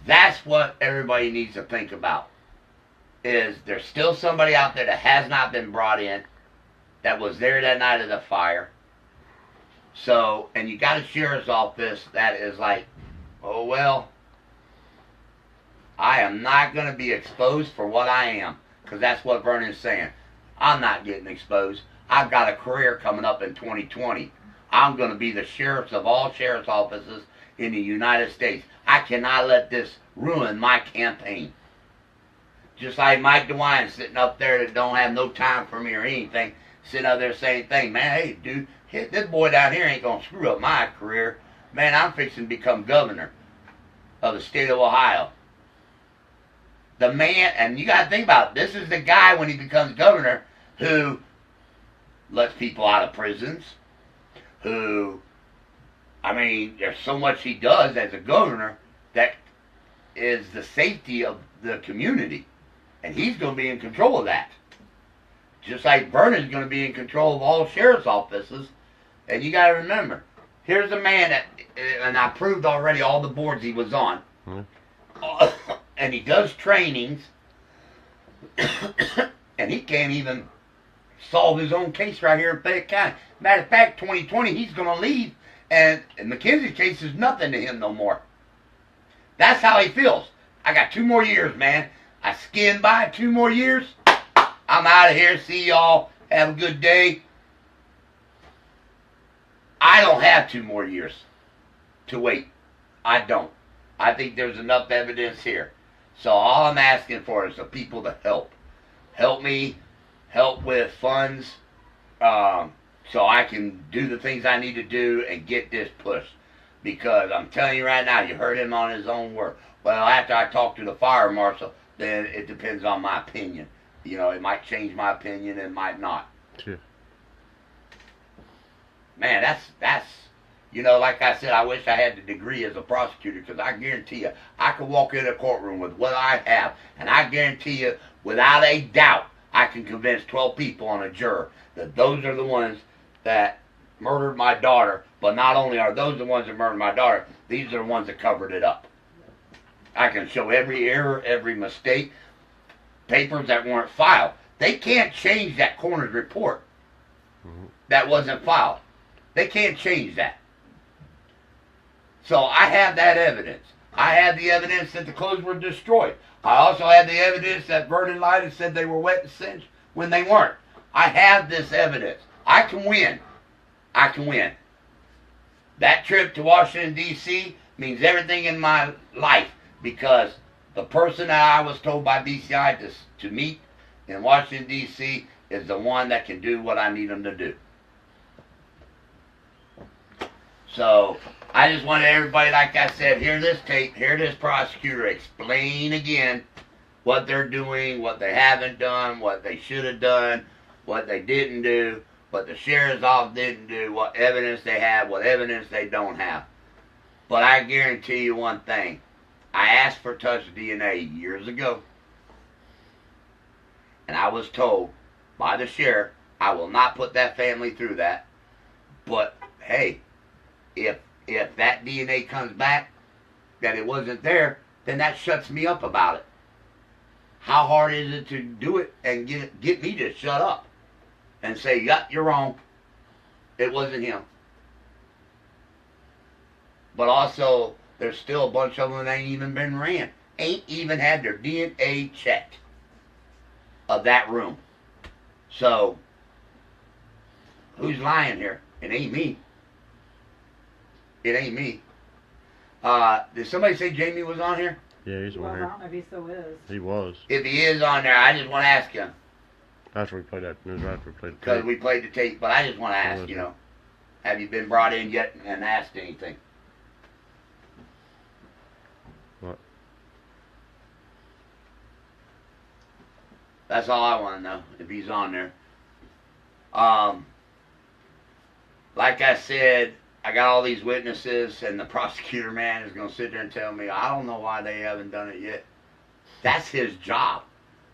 That's what everybody needs to think about. Is there's still somebody out there that has not been brought in, that was there that night of the fire. So, and you got a sheriff's office that is like, oh well, I am not going to be exposed for what I am. Because that's what Vernon's saying. I'm not getting exposed. I've got a career coming up in 2020. I'm going to be the sheriff of all sheriff's offices in the United States. I cannot let this ruin my campaign. Just like Mike DeWine sitting up there that don't have no time for me or anything, sitting up there saying things. Man, hey, dude, this boy down here ain't going to screw up my career. Man, I'm fixing to become governor of the state of Ohio. The man, and you got to think about it, this is the guy when he becomes governor who lets people out of prisons, who, I mean, there's so much he does as a governor that is the safety of the community. And he's going to be in control of that. Just like Vernon's going to be in control of all sheriff's offices. And you got to remember, here's a man that, and I proved already all the boards he was on. And he does trainings, and he can't even solve his own case right here in Fayette County. Matter of fact, 2020, he's going to leave, and Mackenzie's case is nothing to him no more. That's how he feels. I got 2 more years, man. I skinned by 2 more years. I'm out of here. See y'all. Have a good day. I don't have 2 more years to wait. I don't. I think there's enough evidence here. So all I'm asking for is the people to help. Help me. Help with funds. So I can do the things I need to do and get this pushed. Because I'm telling you right now, you heard him on his own word. Well, after I talk to the fire marshal, then it depends on my opinion. You know, it might change my opinion, it might not. Sure. Man, that's you know, like I said, I wish I had the degree as a prosecutor, because I guarantee you, I could walk in a courtroom with what I have, and I guarantee you, without a doubt, I can convince 12 people on a juror that those are the ones that murdered my daughter. But not only are those the ones that murdered my daughter, these are the ones that covered it up. I can show every error, every mistake, papers that weren't filed. They can't change that coroner's report that wasn't filed. They can't change that. So I have that evidence. I have the evidence that the clothes were destroyed. I also have the evidence that Vernon lied and said they were wet and singed when they weren't. I have this evidence. I can win. I can win. That trip to Washington, D.C. means everything in my life because the person that I was told by BCI to meet in Washington, D.C. is the one that can do what I need him to do. So, I just wanted everybody, like I said, hear this tape, hear this prosecutor explain again what they're doing, what they haven't done, what they should have done, what they didn't do, what the sheriff's office didn't do, what evidence they have, what evidence they don't have. But I guarantee you one thing. I asked for touch DNA years ago, and I was told by the sheriff, I will not put that family through that. But, hey, if that DNA comes back that it wasn't there, then that shuts me up about it. How hard is it to do it and get me to shut up and say, yeah, you're wrong. It wasn't him. But also, there's still a bunch of them that ain't even been ran. Ain't even had their DNA checked of that room. So, who's lying here? It ain't me. It ain't me. Did somebody say Jamie was on here? Yeah, he's Well, on I here. don't know if he still is. He was. If he is on there, I just want to ask him. After we played that, it was after we played the Because tape. we played the tape. But I just want to ask, you know, have you been brought in yet and asked anything? What? That's all I want to know, if he's on there. Like I said, I got all these witnesses, and the prosecutor, man, is going to sit there and tell me, I don't know why they haven't done it yet. That's his job.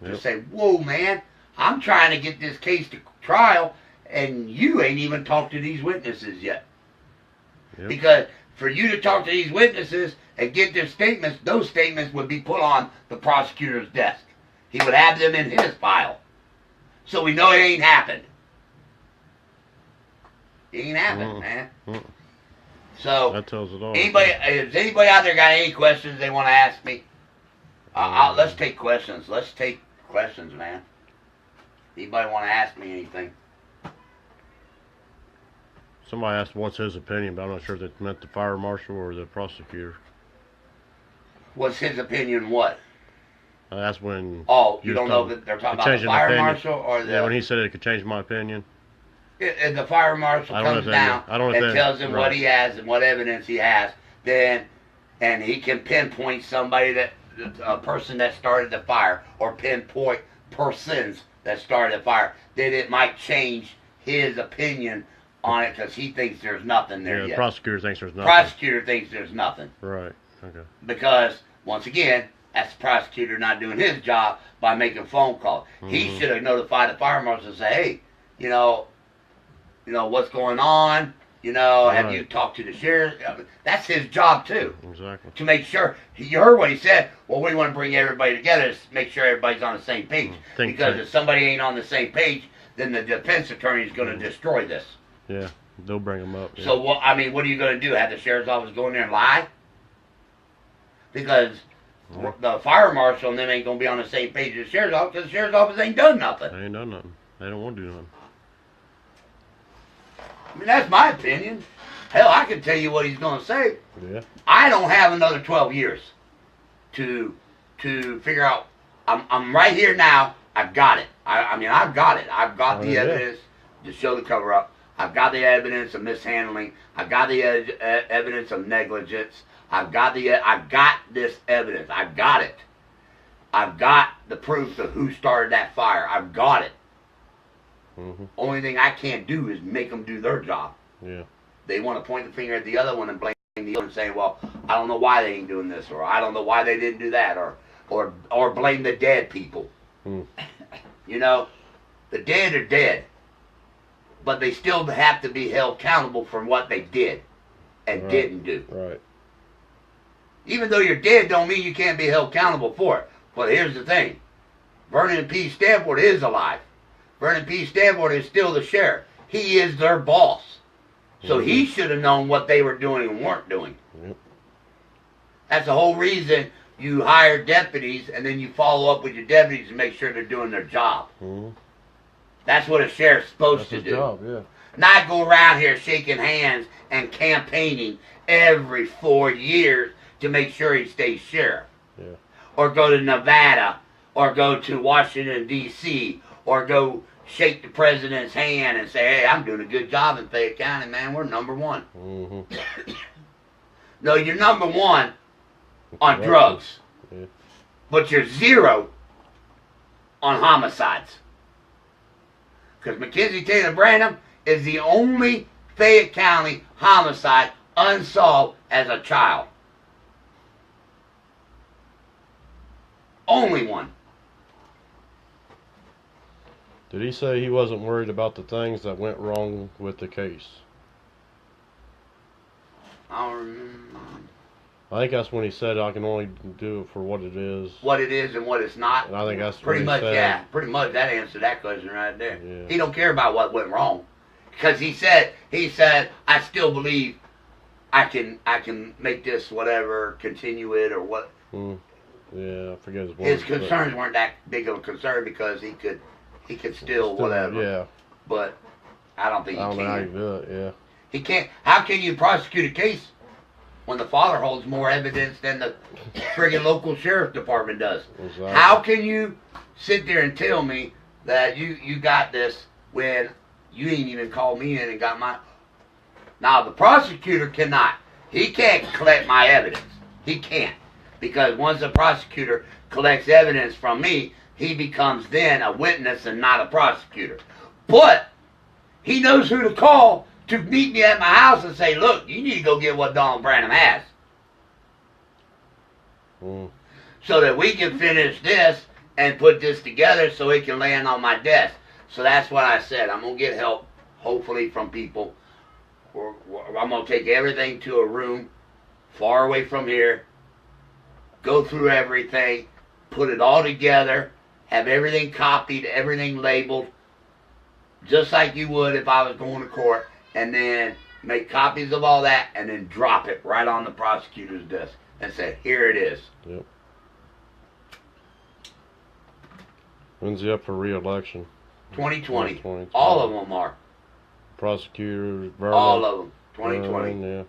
Yep. To say, whoa, man, I'm trying to get this case to trial, and you ain't even talked to these witnesses yet. Yep. Because for you to talk to these witnesses and get their statements, those statements would be put on the prosecutor's desk. He would have them in his file. So we know it ain't happened. It ain't happened, man. So, That tells it all. has anybody out there got any questions they want to ask me? Let's take questions. Let's take questions, man. Anybody want to ask me anything? Somebody asked what's his opinion, but I'm not sure if they meant the fire marshal or the prosecutor. What's his opinion what? That's when... Oh, you You're don't know talking- that they're talking you're about the changing fire opinion. marshal or the... Yeah, when he said it could change my opinion. If the fire marshal I don't know comes if that- down I don't know if and that- tells him what right. he has and what evidence he has, then, and he can pinpoint somebody that, a person that started the fire, or pinpoint persons that started the fire, then it might change his opinion on it because he thinks there's nothing there Yeah, the yet. prosecutor thinks there's nothing. Prosecutor thinks there's nothing. Right, okay. Because, once again, that's the prosecutor not doing his job by making phone calls. He Mhm. should have notified the fire marshal and say, hey, you know, what's going on? You know, have you Right. talked to the sheriff? That's his job, too. Exactly. To make sure, you heard what he said, well, we want to bring everybody together to make sure everybody's on the same page. Think Because tank. if somebody ain't on the same page, then the defense attorney is going to destroy this. Yeah, they'll bring him up. Yeah. So, what are you going to do? Have the sheriff's office go in there and lie? Because the fire marshal and them ain't going to be on the same page as the sheriff's office because the sheriff's office ain't done nothing. They ain't done nothing. They don't want to do nothing. I mean, that's my opinion. Hell, I can tell you what he's going to say. Yeah. I don't have another 12 years to figure out. I'm right here now. I've got it. I've got it. I've got the yeah. evidence to show the cover up. I've got the evidence of mishandling. I've got the evidence of negligence. I've got this evidence. I've got it. I've got the proof of who started that fire. I've got it. Mm-hmm. Only thing I can't do is make them do their job. Yeah. They want to point the finger at the other one and blame the other and say, well, I don't know why they ain't doing this, or I don't know why they didn't do that, or blame the dead people. Mm. You know, the dead are dead, but they still have to be held accountable for what they did and Right. didn't do. Right. Even though you're dead don't mean you can't be held accountable for it. But here's the thing. Vernon P. Stanford is alive. Vernon P. Stanford is still the sheriff. He is their boss. So he should have known what they were doing and weren't doing. Yep. That's the whole reason you hire deputies and then you follow up with your deputies and make sure they're doing their job. Mm-hmm. That's what a sheriff's supposed That's to his do. job, yeah. not go around here shaking hands and campaigning every 4 years to make sure he stays sheriff. Yeah. Or go to Nevada, or go to Washington, D.C., or go shake the president's hand and say, hey, I'm doing a good job in Fayette County, man. We're number one. Mm-hmm. No, you're number one on Corruption. drugs. Yeah. But you're 0 on homicides. Because Mackenzie Taylor Branham is the only Fayette County homicide unsolved as a child. Only one. Did he say he wasn't worried about the things that went wrong with the case? I don't remember I think that's when he said I can only do it for what it is. what it is and what it's not. And I think that's Pretty what much, he said. yeah. Pretty much that answered that question right there. Yeah. He don't care about what went wrong. Because he said, I still believe I can make this whatever, continue it or what. Yeah, I forget his His words, concerns weren't that big of a concern because he could still whatever. Yeah. But I don't think I he don't know how you can. do it, yeah. He can't. How can you prosecute a case when the father holds more evidence than the friggin' local sheriff department does? Exactly. How can you sit there and tell me that you got this when you ain't even called me in and got my... Now, the prosecutor cannot. He can't collect my evidence. He can't. Because once the prosecutor collects evidence from me, he becomes then a witness and not a prosecutor. But he knows who to call to meet me at my house and say, look, you need to go get what Donald Branham has. So that we can finish this and put this together so it can land on my desk. So that's what I said. I'm going to get help, hopefully, from people. I'm going to take everything to a room far away from here, go through everything, put it all together, have everything copied, everything labeled, just like you would if I was going to court, and then make copies of all that and then drop it right on the prosecutor's desk and say, here it is. Yep. When's he up for re-election? 2020. All of them are. Prosecutors, All of them. 2020. Yeah.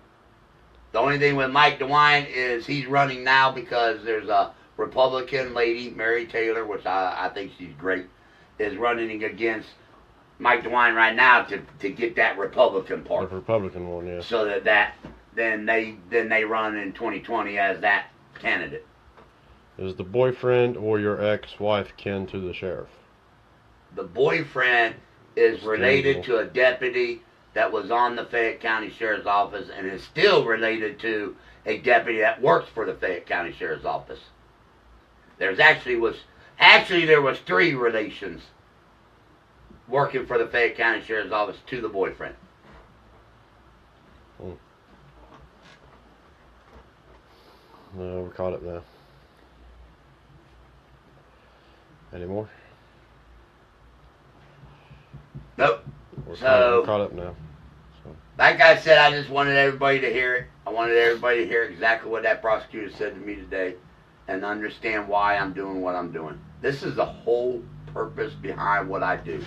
The only thing with Mike DeWine is he's running now because there's a Republican lady, Mary Taylor, which I think she's great, is running against Mike DeWine right now to get that Republican part. The Republican one, yeah. So then they run in 2020 as that candidate. Is the boyfriend or your ex-wife kin to the sheriff? The boyfriend is related to a deputy that was on the Fayette County Sheriff's Office and is still related to a deputy that works for the Fayette County Sheriff's Office. There was 3 relations working for the Fayette County Sheriff's Office to the boyfriend. No, we're caught up now. Any more? Nope. We're So, caught up now. So. like I said, I just wanted everybody to hear it. I wanted everybody to hear exactly what that prosecutor said to me today and understand why I'm doing what I'm doing. This is the whole purpose behind what I do.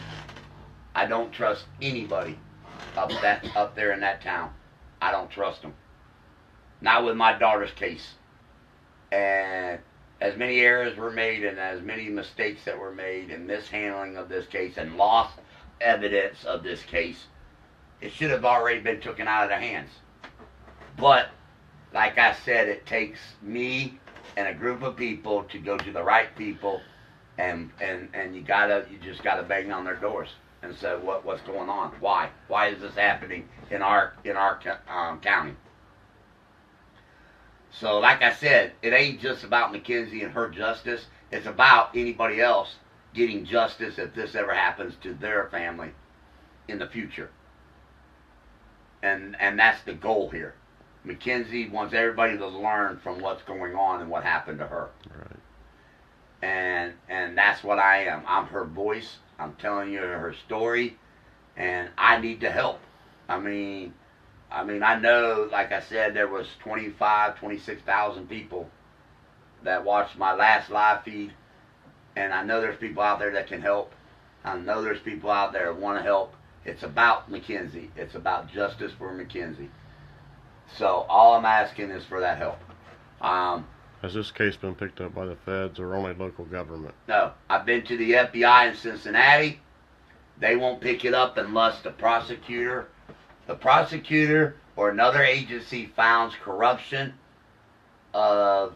I don't trust anybody up there in that town. I don't trust them. Not with my daughter's case. And as many errors were made and as many mistakes that were made and mishandling of this case and lost evidence of this case, it should have already been taken out of their hands. But, like I said, it takes me and a group of people to go to the right people, and you just gotta bang on their doors and say what's going on, why is this happening in our county. So, like I said, it ain't just about Mackenzie and her justice. It's about anybody else getting justice if this ever happens to their family in the future. And that's the goal here. Mackenzie wants everybody to learn from what's going on and what happened to her. Right. And that's what I am. I'm her voice. I'm telling you her story, and I need to help. I mean, I know, like I said, there was 26,000 people that watched my last live feed, and I know there's people out there that can help. I know there's people out there that want to help, It's about Mackenzie. It's about justice for Mackenzie. So all I'm asking is for that help. Has this case been picked up by the feds or only local government? No, I've been to the FBI in Cincinnati. They won't pick it up unless the prosecutor or another agency finds corruption of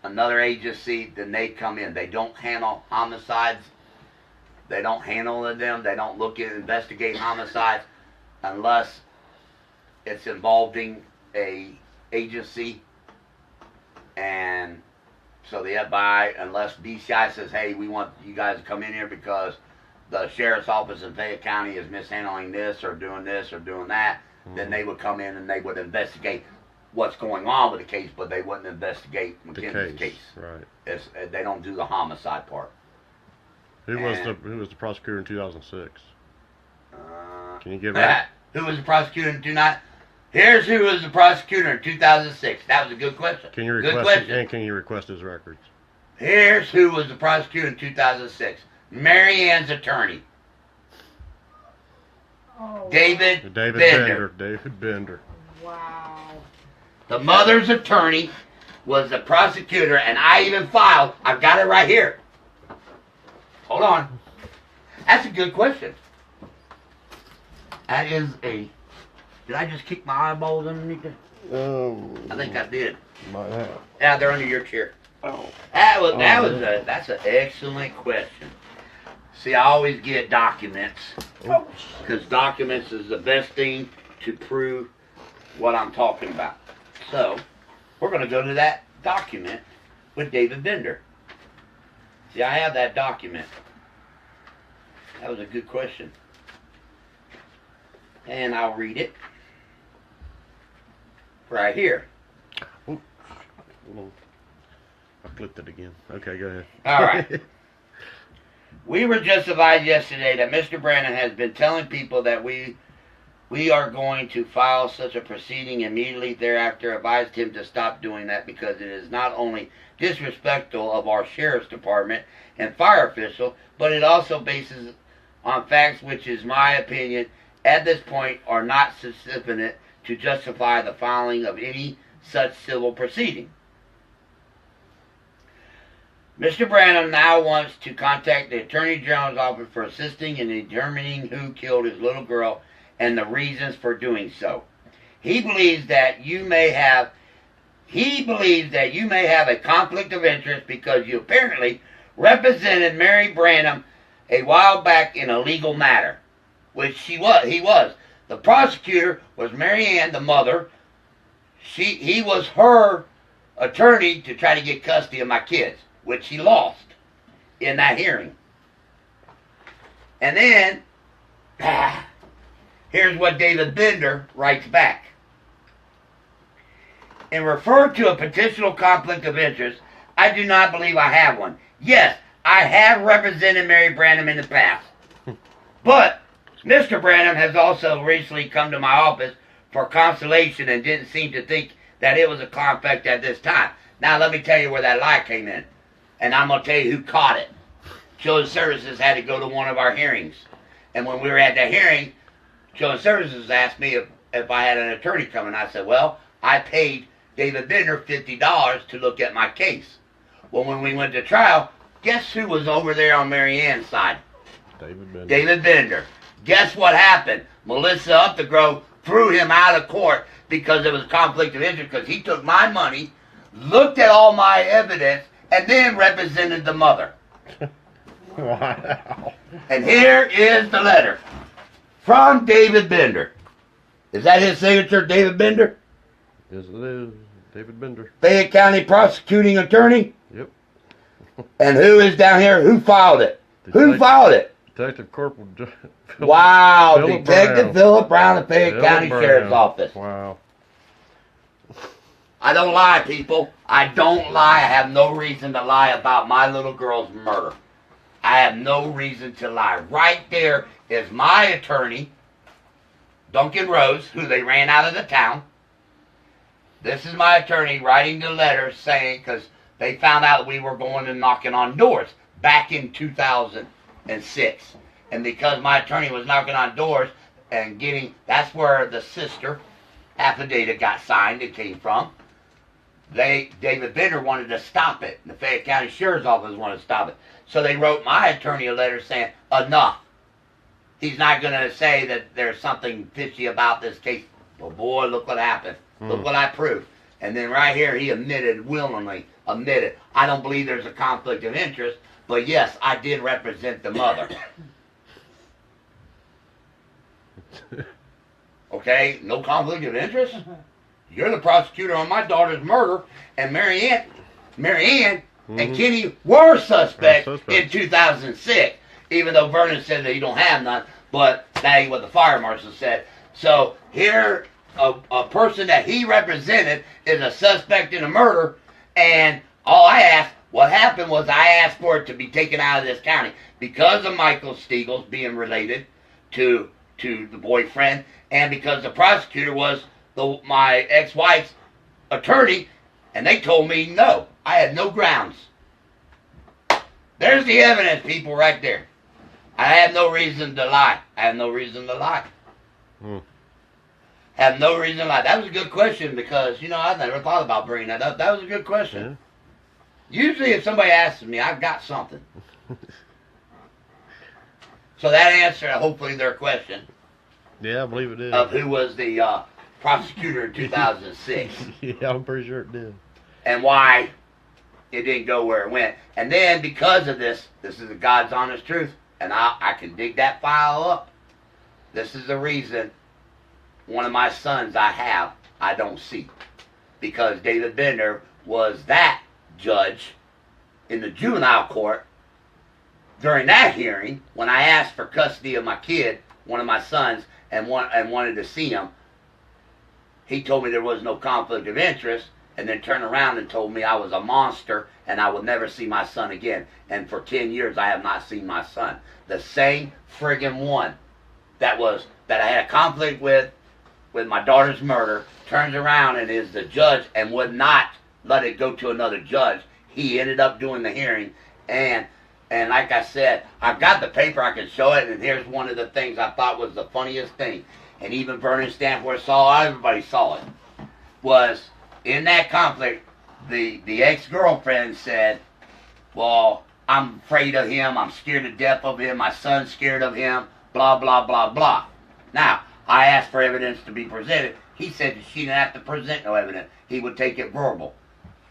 another agency, then they come in. They don't handle homicides. They don't handle them. They don't look at investigate homicides unless it's involving a agency. And so the FBI, unless BCI says, hey, we want you guys to come in here because the sheriff's office in Fayette County is mishandling this or doing that, then they would come in and they would investigate what's going on with the case, but they wouldn't investigate Mackenzie's case. Right. They don't do the homicide part. Who was the prosecutor in 2006? Can you give that? Who was the prosecutor in 2006? Here's who was the prosecutor in 2006. That was a good question. Can you request his records? Here's who was the prosecutor in 2006. Mary Ann's attorney. Oh, David Bender. David Bender. wow. The mother's attorney was the prosecutor, and I even filed. I've got it right here. Hold on. That's a good question. That is a... Did I just kick my eyeballs underneath it? I think I did. Might have. Yeah, they're under your chair. Oh. That's an excellent question. See, I always get documents because documents is the best thing to prove what I'm talking about. So, we're going to go to that document with David Bender. See, I have that document. That was a good question. And I'll read it. Right here. Ooh. I clicked it again. Okay, go ahead. All right. We were just advised yesterday that Mr. Branham has been telling people that we are going to file such a proceeding immediately thereafter. Advised him to stop doing that because it is not only disrespectful of our sheriff's department and fire official, but it also bases on facts which is my opinion at this point are not sufficient to justify the filing of any such civil proceeding. Mr. Branham now wants to contact the Attorney General's office for assisting in determining who killed his little girl and the reasons for doing so. He believes that you may have a conflict of interest because you apparently represented Mary Branham a while back in a legal matter, which he was. The prosecutor was Mary Ann, the mother. He was her attorney to try to get custody of my kids, which he lost in that hearing. And then, here's what David Bender writes back. In referring to a potential conflict of interest, I do not believe I have one. Yes, I have represented Mary Branham in the past. But Mr. Branham has also recently come to my office for consolation and didn't seem to think that it was a conflict at this time. Now let me tell you where that lie came in. And I'm going to tell you who caught it. Children's Services had to go to one of our hearings. And when we were at the hearing, Children's Services asked me if I had an attorney coming. I said, well, I paid David Bender $50 to look at my case. Well, when we went to trial, guess who was over there on Mary Ann's side? David Bender. Guess what happened? Melissa Updegrove threw him out of court because there was a conflict of interest because he took my money, looked at all my evidence, and then represented the mother. Wow. And here is the letter from David Bender. Is that his signature, David Bender? Yes, it is. David Bender. Fayette County Prosecuting Attorney? Yep. And who is down here? Who filed it? Who filed it? Detective Corporal Wow, Philip Detective Brown. Philip Brown of Fayette County Brown. Sheriff's Office. Wow. I don't lie, people. I don't lie. I have no reason to lie about my little girl's murder. I have no reason to lie. Right there is my attorney, Duncan Rose, who they ran out of the town. This is my attorney writing the letter saying, because they found out we were going and knocking on doors back in 2006. And because my attorney was knocking on doors and that's where the sister affidavit got signed. It came from. David Bender wanted to stop it. The Fayette County Sheriff's Office wanted to stop it. So they wrote my attorney a letter saying, enough. He's not going to say that there's something fishy about this case. Well, boy, look what happened. Look what I proved. And then right here, he willingly admitted, I don't believe there's a conflict of interest, but yes, I did represent the mother. Okay, no conflict of interest? You're the prosecutor on my daughter's murder, and Mary Ann and Kenny were suspects in 2006, even though Vernon said that he don't have none, but that ain't what the fire marshal said. So here, a person that he represented is a suspect in a murder, and what happened was I asked for it to be taken out of this county because of Michael Stiegels being related to the boyfriend, and because the prosecutor was my ex-wife's attorney, and they told me no. I had no grounds. There's the evidence, people, right there. I have no reason to lie. Have no reason to lie. That was a good question because, I never thought about bringing that up. That was a good question. Yeah. Usually if somebody asks me, I've got something. So that answered, hopefully, their question. Yeah, I believe it did. Of who was the prosecutor in 2006. Yeah, I'm pretty sure it did. And why it didn't go where it went. And then because of this is the God's honest truth, and I can dig that file up. This is the reason one of my sons I don't see. Because David Bender was that judge in the juvenile court during that hearing when I asked for custody of my kid, one of my sons, and wanted to see him. He told me there was no conflict of interest, and then turned around and told me I was a monster and I would never see my son again. And for 10 years I have not seen my son. The same friggin' one that I had a conflict with my daughter's murder turns around and is the judge and would not let it go to another judge. He ended up doing the hearing, and like I said, I've got the paper, I can show it, and here's one of the things I thought was the funniest thing, and even Vernon Stanford saw it, everybody saw it, was in that conflict, the ex-girlfriend said, well, I'm afraid of him, I'm scared to death of him, my son's scared of him, blah, blah, blah, blah. Now, I asked for evidence to be presented. He said that she didn't have to present no evidence. He would take it verbal.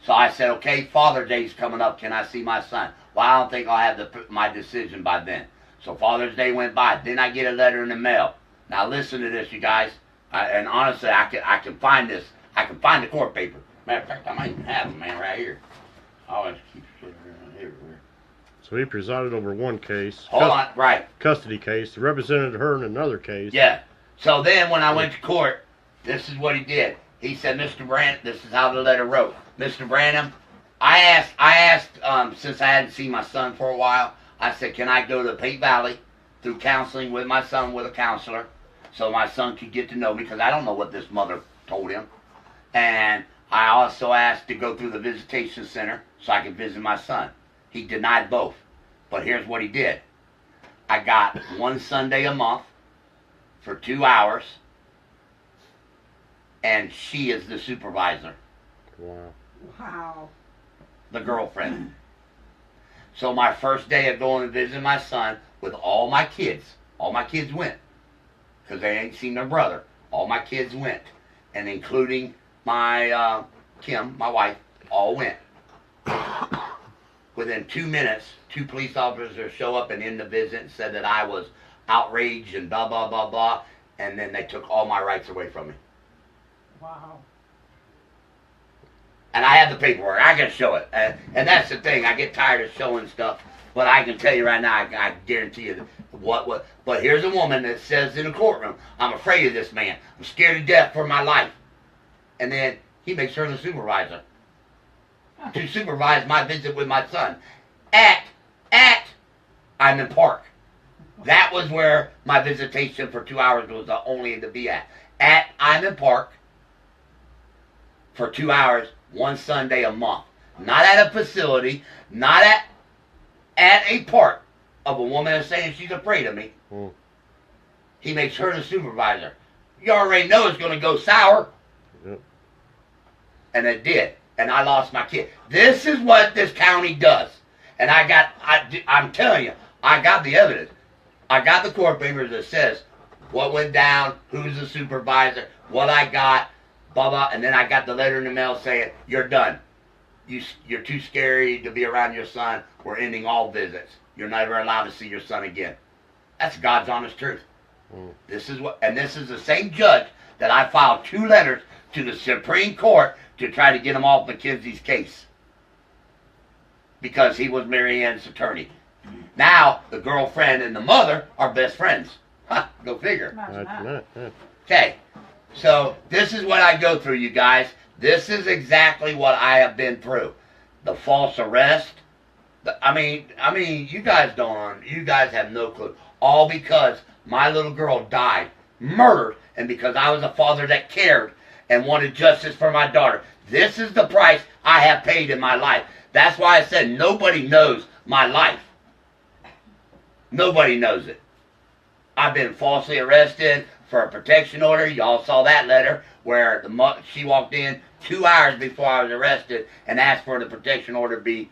So I said, okay, Father's Day's coming up. Can I see my son? Well, I don't think I'll have my decision by then. So Father's Day went by. Then I get a letter in the mail. Now listen to this, you guys. And honestly, I can find this. I can find the court paper. Matter of fact, I might even have them, man, right here. I always keep shit around everywhere. So he presided over one case. Hold on, right. Custody case. Represented her in another case. Yeah. So then when I went to court, this is what he did. He said, Mr. Branham, this is how the letter wrote. Mr. Branham, I asked, since I hadn't seen my son for a while, I said, can I go to Pate Valley through counseling with my son with a counselor so my son could get to know me, because I don't know what this mother told him. And I also asked to go through the visitation center so I could visit my son. He denied both. But here's what he did. I got one Sunday a month for 2 hours, and she is the supervisor. Wow. Wow. The girlfriend. So my first day of going to visit my son with all my kids went, because they ain't seen their brother. All my kids went, and including my Kim, my wife, all went. Within 2 minutes, 2 police officers show up and end the visit and said that I was outraged and blah, blah, blah, blah, and then they took all my rights away from me. Wow. And I have the paperwork. I can show it. And that's the thing. I get tired of showing stuff, but I can tell you right now, I guarantee you what. But here's a woman that says in the courtroom, I'm afraid of this man. I'm scared to death for my life. And then he makes her the supervisor to supervise my visit with my son at Island Park. That was where my visitation for 2 hours was the only to be at Island Park for 2 hours, one Sunday a month. Not at a facility, not at a park, of a woman that's saying she's afraid of me. Mm. He makes her the supervisor. You already know it's going to go sour. Yep. And it did. And I lost my kid. This is what this county does. And I'm telling you, I got the evidence. I got the court papers that says what went down, who's the supervisor, what I got, blah, blah. And then I got the letter in the mail saying, you're done. You're too scary to be around your son. We're ending all visits. You're never allowed to see your son again. That's God's honest truth. Mm. This is the same judge that I filed 2 letters to the Supreme Court to try to get him off Mackenzie's case. Because he was Mary Ann's attorney. Now, the girlfriend and the mother are best friends. Huh, go figure. Imagine that. That's it. Okay, so this is what I go through, you guys. This is exactly what I have been through. The false arrest. I mean, you guys have no clue. All because my little girl died, murdered, and because I was a father that cared and wanted justice for my daughter. This is the price I have paid in my life. That's why I said nobody knows my life. Nobody knows it. I've been falsely arrested for a protection order. Y'all saw that letter where she walked in 2 hours before I was arrested and asked for the protection order to be,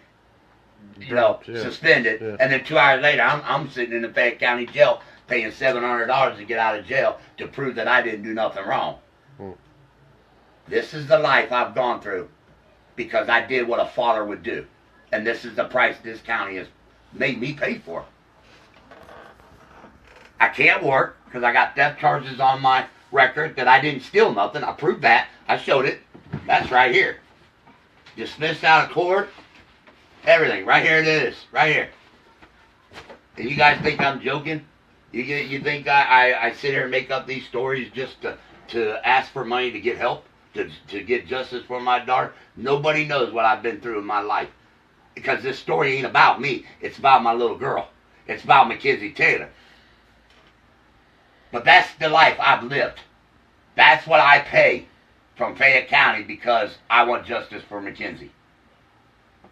suspended. Yeah. And then 2 hours later, I'm sitting in the Fayette County Jail paying $700 to get out of jail to prove that I didn't do nothing wrong. Hmm. This is the life I've gone through because I did what a father would do. And this is the price this county has made me pay for. I can't work because I got theft charges on my record that I didn't steal nothing. I proved that. I showed it. That's right here. Dismissed out of court. Everything. Right here it is. Right here. And you guys think I'm joking? You think I sit here and make up these stories just to ask for money to get help? To get justice for my daughter? Nobody knows what I've been through in my life. Because this story ain't about me. It's about my little girl. It's about Mackenzie Taylor. But that's the life I've lived. That's what I pay from Fayette County because I want justice for Mackenzie.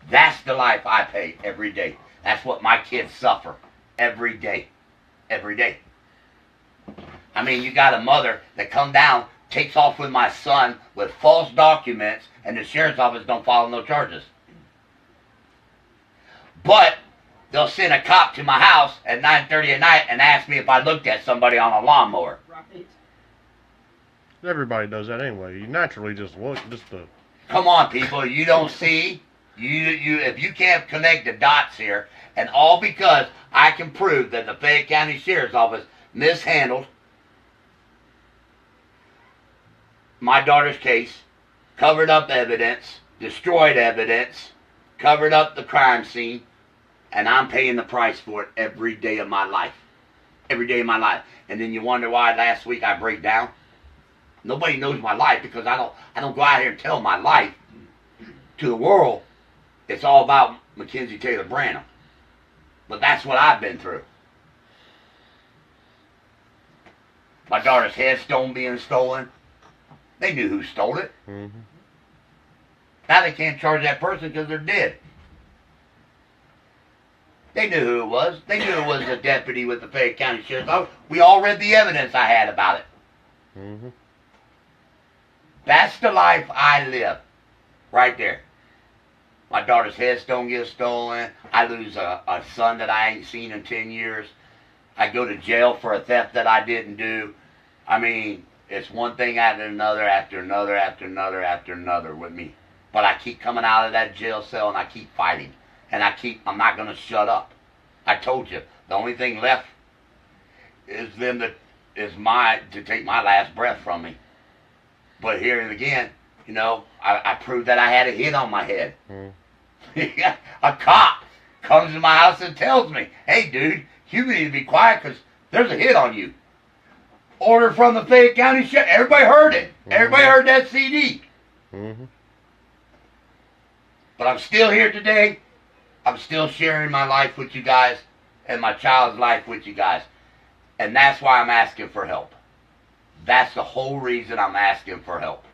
That's the life I pay every day. That's what my kids suffer every day. Every day. I mean, you got a mother that come down, takes off with my son with false documents, and the sheriff's office don't file no charges. But they'll send a cop to my house at 9:30 at night and ask me if I looked at somebody on a lawnmower. Right. Everybody does that anyway. You naturally just look, Come on, people. You don't see. If you can't connect the dots here, and all because I can prove that the Fayette County Sheriff's Office mishandled my daughter's case, covered up evidence, destroyed evidence, covered up the crime scene, and I'm paying the price for it every day of my life. Every day of my life. And then you wonder why last week I break down? Nobody knows my life because I don't go out here and tell my life to the world. It's all about Mackenzie Taylor Branham. But that's what I've been through. My daughter's headstone being stolen. They knew who stole it. Mm-hmm. Now they can't charge that person because they're dead. They knew who it was. They knew it was a deputy with the Fayette County Sheriff's Office. We all read the evidence I had about it. Mm-hmm. That's the life I live. Right there. My daughter's headstone gets stolen. I lose a son that I ain't seen in 10 years. I go to jail for a theft that I didn't do. I mean, it's one thing after another, after another, after another, after another with me. But I keep coming out of that jail cell and I keep fighting. And I'm not going to shut up. I told you, the only thing left is them to take my last breath from me. But here and again, I proved that I had a hit on my head. Mm. A cop comes to my house and tells me, hey, dude, you need to be quiet because there's a hit on you. Order from the Fayette County Sheriff. Everybody heard it. Mm-hmm. Everybody heard that CD. Mm-hmm. But I'm still here today. I'm still sharing my life with you guys and my child's life with you guys. And that's why I'm asking for help. That's the whole reason I'm asking for help.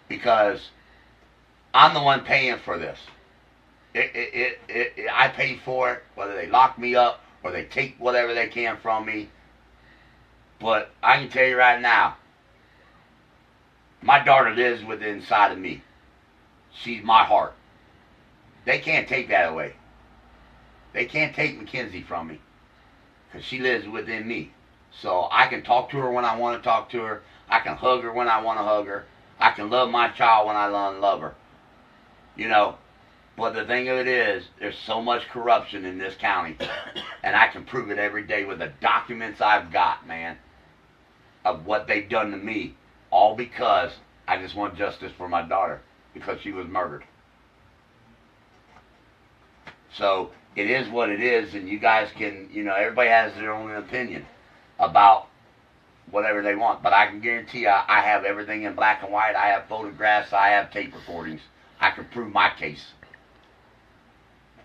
Because I'm the one paying for this. I pay for it, whether they lock me up or they take whatever they can from me. But I can tell you right now, my daughter lives within inside of me. She's my heart. They can't take that away. They can't take Mackenzie from me because she lives within me. So I can talk to her when I want to talk to her. I can hug her when I want to hug her. I can love my child when I love her. You know, but the thing of it is, there's so much corruption in this county, and I can prove it every day with the documents I've got, man, of what they've done to me, all because I just want justice for my daughter, because she was murdered. So it is what it is, and you guys can, you know, everybody has their own opinion about whatever they want, but I can guarantee you, I have everything in black and white. I have photographs, I have tape recordings. I can prove my case.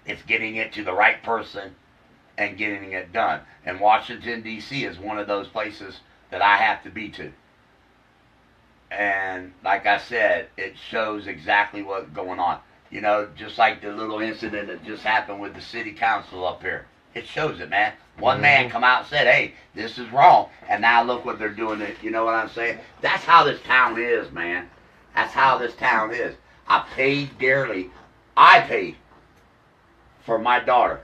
It's getting it to the right person and getting it done. And Washington, D.C. is one of those places that I have to be to. And like I said, it shows exactly what's going on. You know, just like the little incident that just happened with the city council up here. It shows it, man. One man come out and said, hey, this is wrong. And now look what they're doing. You know what I'm saying? That's how this town is, man. That's how this town is. I paid dearly. I paid for my daughter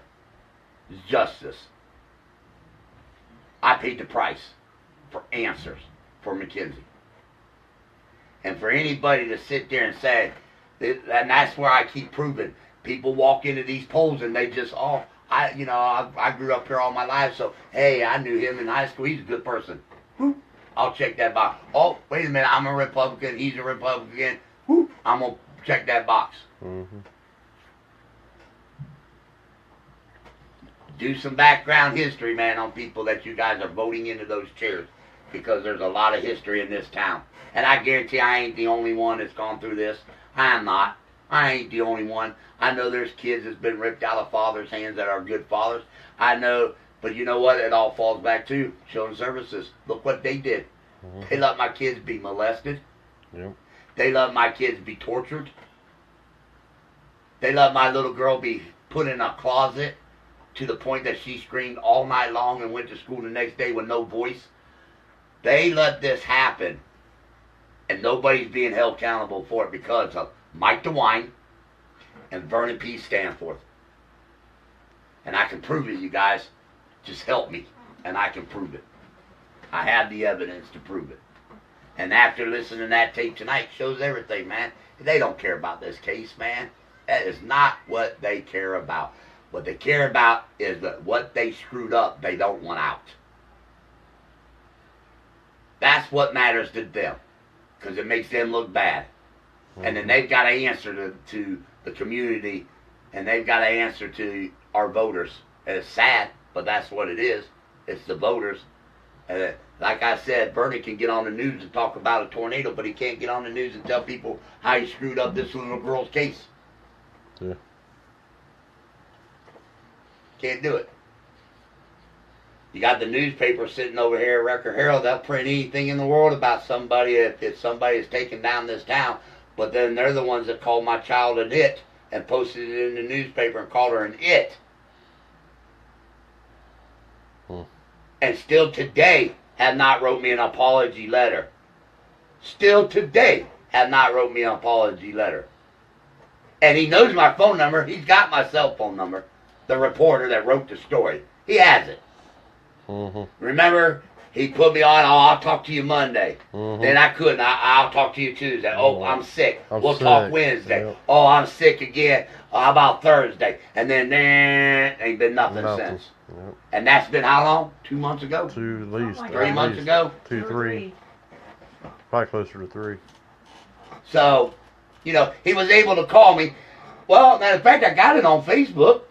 justice. I paid the price for answers for Mackenzie. And for anybody to sit there and say, and that's where I keep proving. People walk into these polls and they just, I grew up here all my life, so, hey, I knew him in high school. He's a good person. I'll check that box. Oh, wait a minute, I'm a Republican. He's a Republican. I'm going to check that box. Do some background history, man, on people that you guys are voting into those chairs, because there's a lot of history in this town. And I guarantee I ain't the only one that's gone through this. I am not. I ain't the only one. I know there's kids that's been ripped out of fathers' hands that are good fathers. I know, but you know what? It all falls back to children's services. Look what they did. They let my kids be molested. They let my kids be tortured. They let my little girl be put in a closet to the point that she screamed all night long and went to school the next day with no voice. They let this happen, and nobody's being held accountable for it because of Mike DeWine and Vernon P. Stanforth. And I can prove it, you guys. Just help me, and I can prove it. I have the evidence to prove it. And after listening to that tape tonight, shows everything, man. They don't care about this case, man. That is not what they care about. What they care about is that what they screwed up, they don't want out. That's what matters to them, because it makes them look bad. And then they've got to answer to the community, and they've got to answer to our voters. And it's sad, but that's what it is. It's the voters. And like I said, Bernie can get on the news and talk about a tornado, but he can't get on the news and tell people how he screwed up this little girl's case. Yeah. Can't do it. You got the newspaper sitting over here, Record Herald. They'll print anything in the world about somebody if somebody is taking down this town. But then they're the ones that called my child an it and posted it in the newspaper and called her an it. And still today have not wrote me an apology letter. Still today have not wrote me an apology letter. And he knows my phone number. He's got my cell phone number. The reporter that wrote the story. He has it. Remember, he put me on, I'll talk to you Monday. Then I couldn't. I'll talk to you Tuesday. Oh, I'm sick. We'll talk Wednesday. Yep. Oh, I'm sick again. How about Thursday? And then ain't been nothing since. Yep. And that's been how long? 2 months ago? At least. 3 months ago? 2, 3. Probably closer to 3. So, you know, he was able to call me. Well, matter of fact, I got it on Facebook.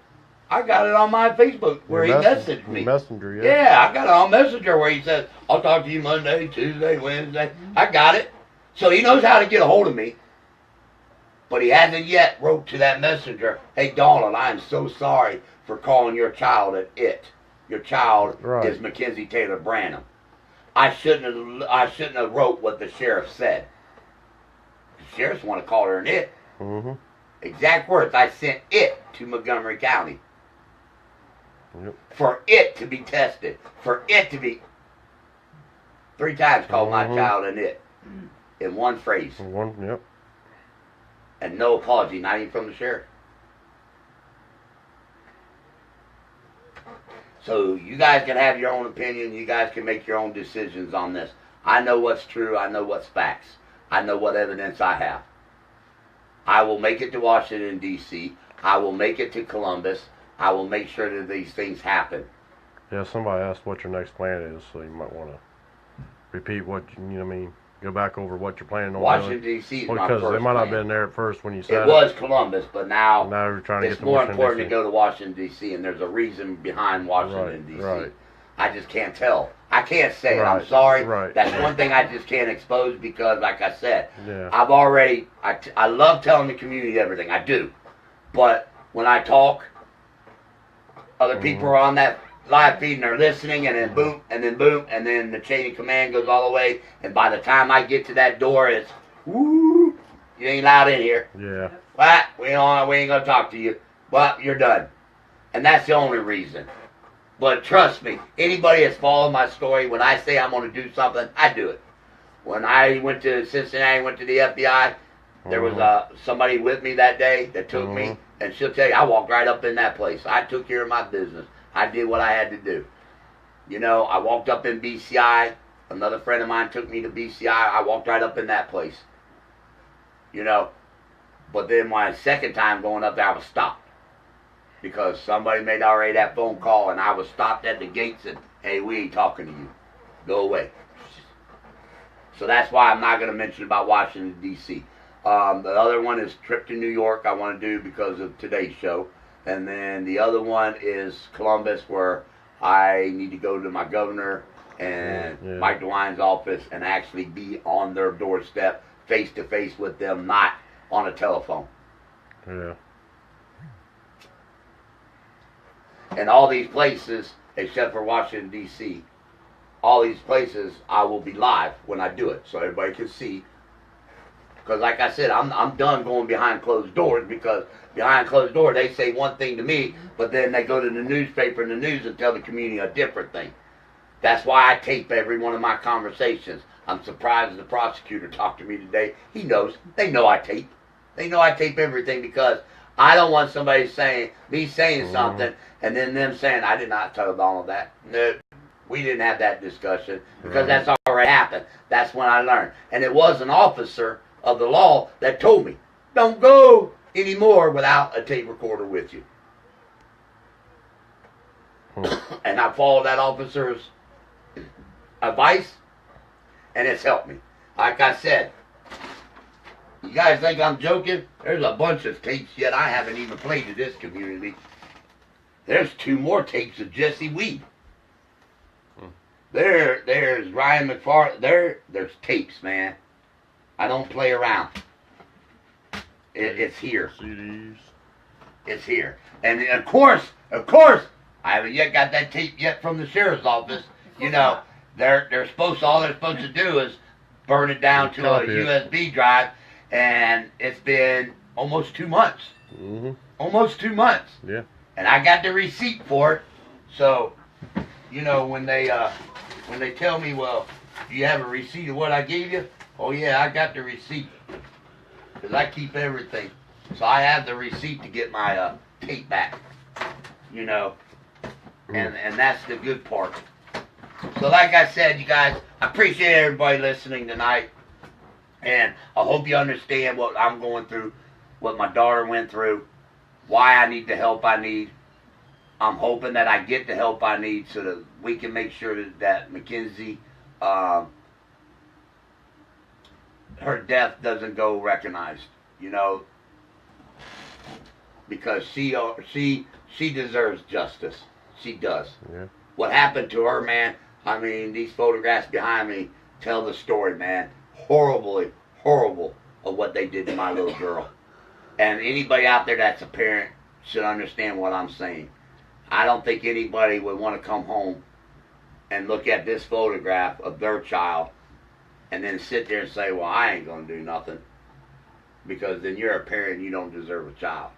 I got it on my Facebook where he messaged me. Messenger, yeah. Yeah, I got it on Messenger where he says, I'll talk to you Monday, Tuesday, Wednesday. I got it. So he knows how to get a hold of me. But he hasn't yet wrote to that messenger, hey, Donald, I am so sorry for calling your child an it. Your child is Mackenzie Taylor Branham. I shouldn't have wrote what the sheriff said. The sheriffs want to call her an it. Exact words. I sent it to Montgomery County. Yep. For it to be tested. For it to be 3 times called my child an it. In one phrase. Yep. And no apology, not even from the sheriff. So you guys can have your own opinion. You guys can make your own decisions on this. I know what's true. I know what's facts. I know what evidence I have. I will make it to Washington, D.C. I will make it to Columbus. I will make sure that these things happen. Yeah, somebody asked what your next plan is, so you might want to repeat what, you know what I mean, go back over what you're planning on Washington, doing. D.C. is Well, my because first they might not have plan. been there at first when you said It was Columbus, but now you're trying to it's get to more Washington, important D.C. to go to Washington, D.C., and there's a reason behind Washington, Right, D.C. right. I just can't tell. I can't say it. Right, I'm sorry. right. That's one thing I just can't expose because, like I said, Yeah. I've already, I love telling the community everything. I do. But when I talk, other people are on that live feed and they're listening, and then boom, and then boom, and then the chain of command goes all the way, and by the time I get to that door, it's, woo, you ain't allowed in here. Yeah. What? We ain't gonna talk to you. Well, you're done. And that's the only reason. But trust me, anybody that's followed my story, when I say I'm gonna do something, I do it. When I went to Cincinnati, went to the FBI, there was somebody with me that day that took me, and she'll tell you, I walked right up in that place. I took care of my business. I did what I had to do. You know, I walked up in BCI. Another friend of mine took me to BCI. I walked right up in that place. You know, but then my second time going up there, I was stopped. Because somebody made already that phone call, and I was stopped at the gates and, hey, we ain't talking to you. Go away. So that's why I'm not going to mention about Washington, D.C. The other one is trip to New York I want to do because of today's show. And then the other one is Columbus, where I need to go to my governor and Mike DeWine's office and actually be on their doorstep, face-to-face with them, not on a telephone. Yeah. And all these places, except for Washington, D.C., all these places, I will be live when I do it, so everybody can see. Because like I said, I'm done going behind closed doors, because behind closed doors, they say one thing to me, but then they go to the newspaper and the news and tell the community a different thing. That's why I tape every one of my conversations. I'm surprised the prosecutor talked to me today. He knows. They know I tape. They know I tape everything, because I don't want somebody saying, me saying something, and then them saying, I did not tell Donald that. No, we didn't have that discussion, because that's already happened. That's when I learned. And it was an officer of the law that told me, don't go anymore without a tape recorder with you. And I followed that officer's advice, and it's helped me. Like I said, you guys think I'm joking? There's a bunch of tapes yet I haven't even played to this community. There's 2 more tapes of Jesse Weed. There's Ryan McFarland. There's tapes, man. I don't play around. It's here. CDs. It's here. And of course, I haven't yet got that tape yet from the sheriff's office. You know, all they're supposed to do is burn it down to a USB drive, and it's been almost 2 months. Almost 2 months. Yeah. And I got the receipt for it. So, you know, when they tell me, well, do you have a receipt of what I gave you? Oh yeah, I got the receipt, because I keep everything. So I have the receipt to get my tape back. You know, and that's the good part. So like I said, you guys, I appreciate everybody listening tonight, and I hope you understand what I'm going through, what my daughter went through, why I need the help I need. I'm hoping that I get the help I need so that we can make sure that Mackenzie, her death doesn't go recognized, you know, because she deserves justice. She does. Yeah. What happened to her, man? I mean, these photographs behind me tell the story, man. Horrible of what they did to my little girl. And anybody out there that's a parent should understand what I'm saying. I don't think anybody would want to come home and look at this photograph of their child and then sit there and say, well, I ain't going to do nothing. because then you're a parent and you don't deserve a child.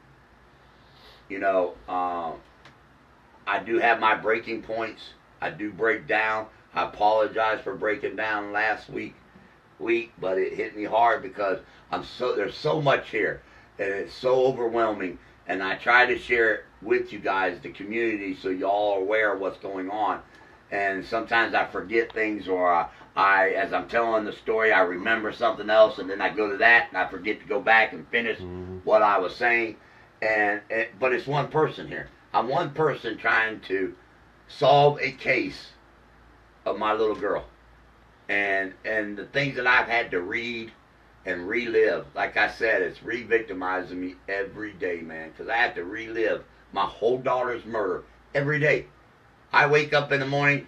You know, I do have my breaking points. I do break down. I apologize for breaking down last week, but it hit me hard because there's so much here, and it's so overwhelming. And I try to share it with you guys, the community, so y'all are aware of what's going on. And sometimes I forget things, or as I'm telling the story, I remember something else, and then I go to that, and I forget to go back and finish what I was saying. But it's one person here. I'm one person trying to solve a case of my little girl. And the things that I've had to read and relive, like I said, it's re-victimizing me every day, man, because I have to relive my whole daughter's murder every day. I wake up in the morning,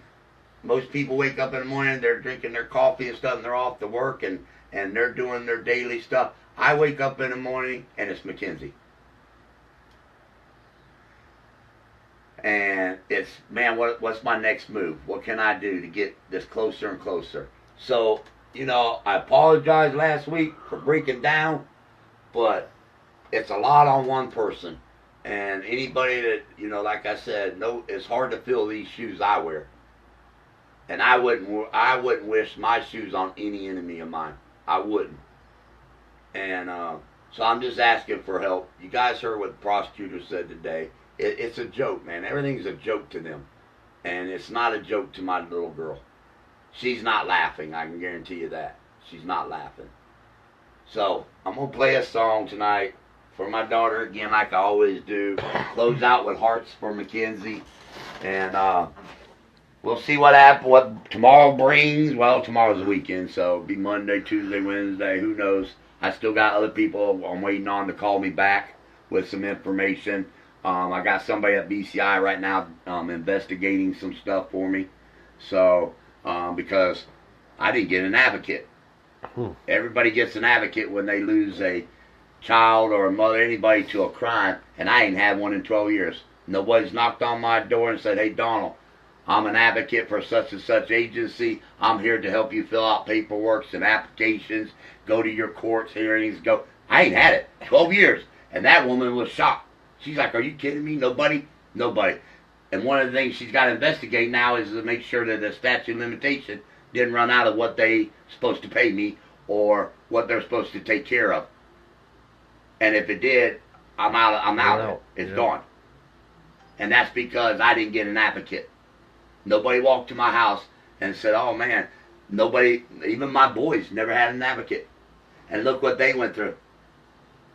most people wake up in the morning, they're drinking their coffee and stuff, and they're off to work, and they're doing their daily stuff. I wake up in the morning, and it's Mackenzie. And it's, man, what's my next move? What can I do to get this closer and closer? So, you know, I apologized last week for breaking down, but it's a lot on one person. And anybody that, you know, like I said, it's hard to fill these shoes I wear. And I wouldn't wish my shoes on any enemy of mine. I wouldn't. And so I'm just asking for help. You guys heard what the prosecutor said today. It's a joke, man. Everything's a joke to them. And it's not a joke to my little girl. She's not laughing, I can guarantee you that. She's not laughing. So, I'm going to play a song tonight for my daughter, again, like I always do. Close out with Hearts for Mackenzie. And we'll see what tomorrow brings. Well, tomorrow's the weekend, so it'll be Monday, Tuesday, Wednesday, who knows. I still got other people I'm waiting on to call me back with some information. I got somebody at BCI right now investigating some stuff for me. So, because I didn't get an advocate. Everybody gets an advocate when they lose a child or a mother, anybody, to a crime, and I ain't had one in 12 years. Nobody's knocked on my door and said, hey, Donald, I'm an advocate for such and such agency. I'm here to help you fill out paperwork and applications, go to your courts, hearings, go. I ain't had it. 12 years. And that woman was shocked. She's like, are you kidding me? Nobody? Nobody. And one of the things she's got to investigate now is to make sure that the statute of limitation didn't run out of what they supposed to pay me or what they're supposed to take care of. And if it did, I'm out of it. It's gone. And that's because I didn't get an advocate. Nobody walked to my house and said, oh man, nobody, even my boys never had an advocate. And look what they went through.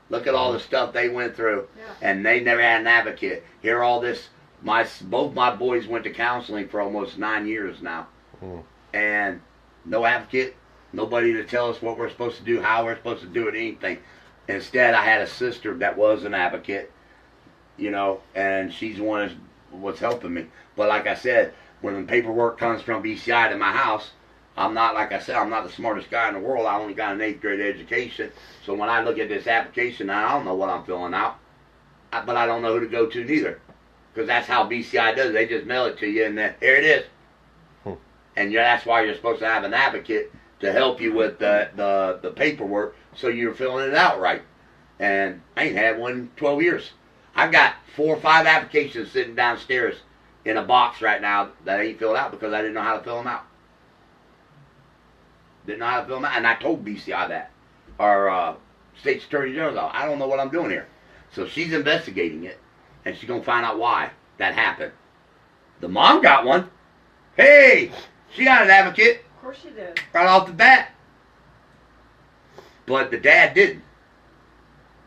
Look at all the stuff they went through, and they never had an advocate. Hear all this. Both my boys went to counseling for almost 9 years now, and no advocate, nobody to tell us what we're supposed to do, how we're supposed to do it, anything. Instead, I had a sister that was an advocate, you know, and she's the one what's helping me. But like I said, when the paperwork comes from BCI to my house, I'm not, like I said, I'm not the smartest guy in the world. I only got an 8th grade education. So when I look at this application, I don't know what I'm filling out. But I don't know who to go to neither. Because that's how BCI does it. They just mail it to you and then here it is. And that's why you're supposed to have an advocate to help you with the paperwork so you're filling it out right. And I ain't had one in 12 years. I've got 4 or 5 applications sitting downstairs in a box right now that I ain't filled out because I didn't know how to fill them out. Didn't know how to fill them out. And I told BCI that. Our State's Attorney General's office, I don't know what I'm doing here. So she's investigating it. And she's going to find out why that happened. The mom got one. Hey, she got an advocate. Of course she did. Right off the bat. But the dad didn't.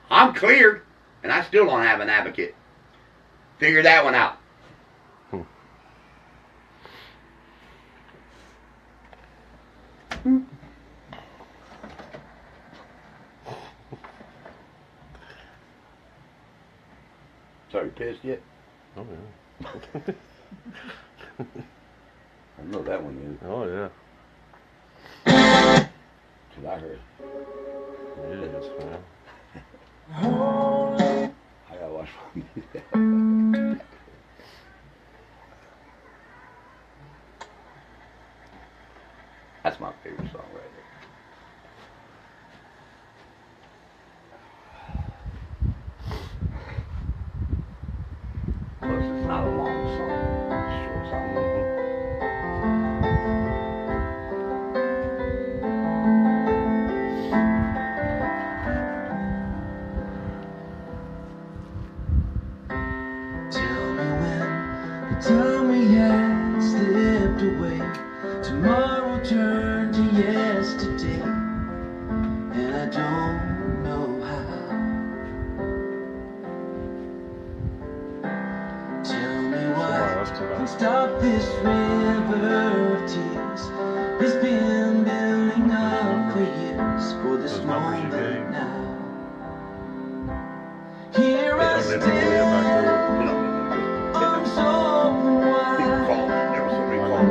I'm cleared, and I still don't have an advocate. Figure that one out. Sorry, pissed yet? Oh, yeah. I know that one is. Oh, yeah. That's what I heard. It is, man. I gotta watch one. That's my favorite song right just for this Those numbers you moment gave. now. Here I Don't need to worry stand, about arms open People wide. called me. There was so many calls.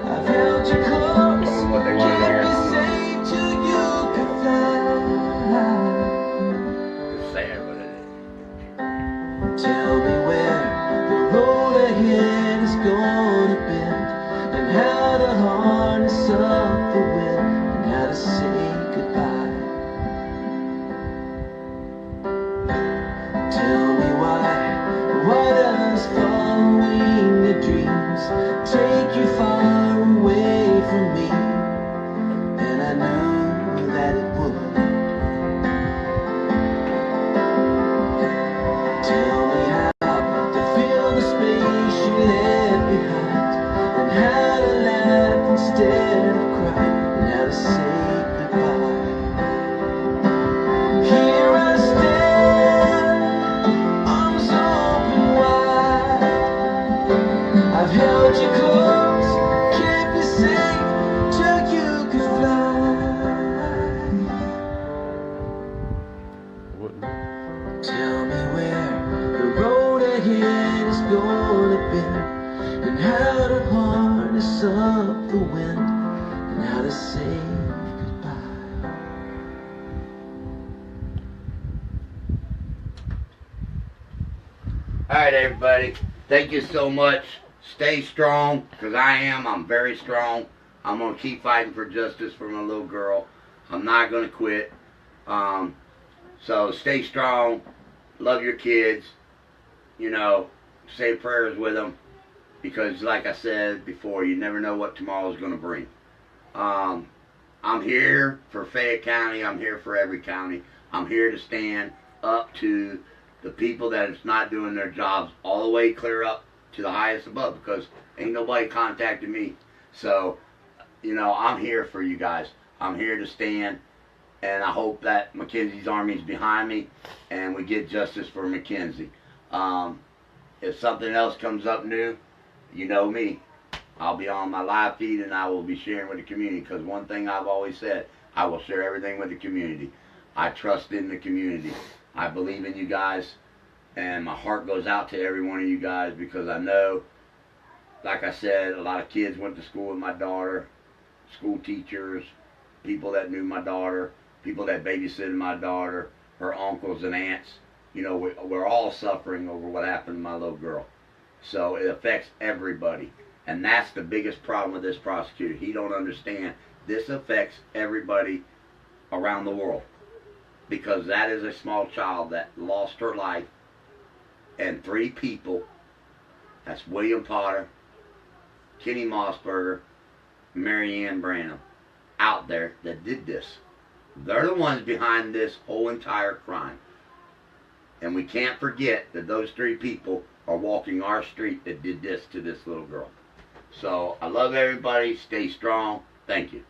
I've held you close, Told me what they kept wanted to you hear. safe till you could fly. It's sad, but it is. Tell me where the road ahead is gonna bend, and how to harness up the wind, and how to say goodbye. Tell me why does following your dreams take you far away from me? And I knew that it would. Tell me how to fill the space you left behind, and how to laugh instead of cry, and how to say goodbye. Here I stand, arms open wide. I've held you close, kept you safe till you could fly. Wouldn't. Tell me where the road ahead is gonna bend, and how to harness up the wind, and how to say goodbye. All right, everybody. Thank you so much. Stay strong, because I am. I'm very strong. I'm going to keep fighting for justice for my little girl. I'm not going to quit. So stay strong. Love your kids. You know, say prayers with them. Because like I said before, you never know what tomorrow's going to bring. I'm here for Fayette County. I'm here for every county. I'm here to stand up to the people that is not doing their jobs all the way clear up to the highest above, because ain't nobody contacted me. So, you know, I'm here for you guys. I'm here to stand, and I hope that Mackenzie's army is behind me and we get justice for Mackenzie. If something else comes up new, you know me. I'll be on my live feed and I will be sharing with the community, because one thing I've always said, I will share everything with the community. I trust in the community. I believe in you guys, and my heart goes out to every one of you guys, because I know, like I said, a lot of kids went to school with my daughter, school teachers, people that knew my daughter, people that babysitted my daughter, her uncles and aunts. You know, we're all suffering over what happened to my little girl. So it affects everybody. And that's the biggest problem with this prosecutor. He don't understand. This affects everybody around the world, because that is a small child that lost her life, and 3 people, that's William Potter, Kenny Mossbarger, Marianne Branham, out there that did this. They're the ones behind this whole entire crime. And we can't forget that those 3 people are walking our street that did this to this little girl. So I love everybody. Stay strong. Thank you.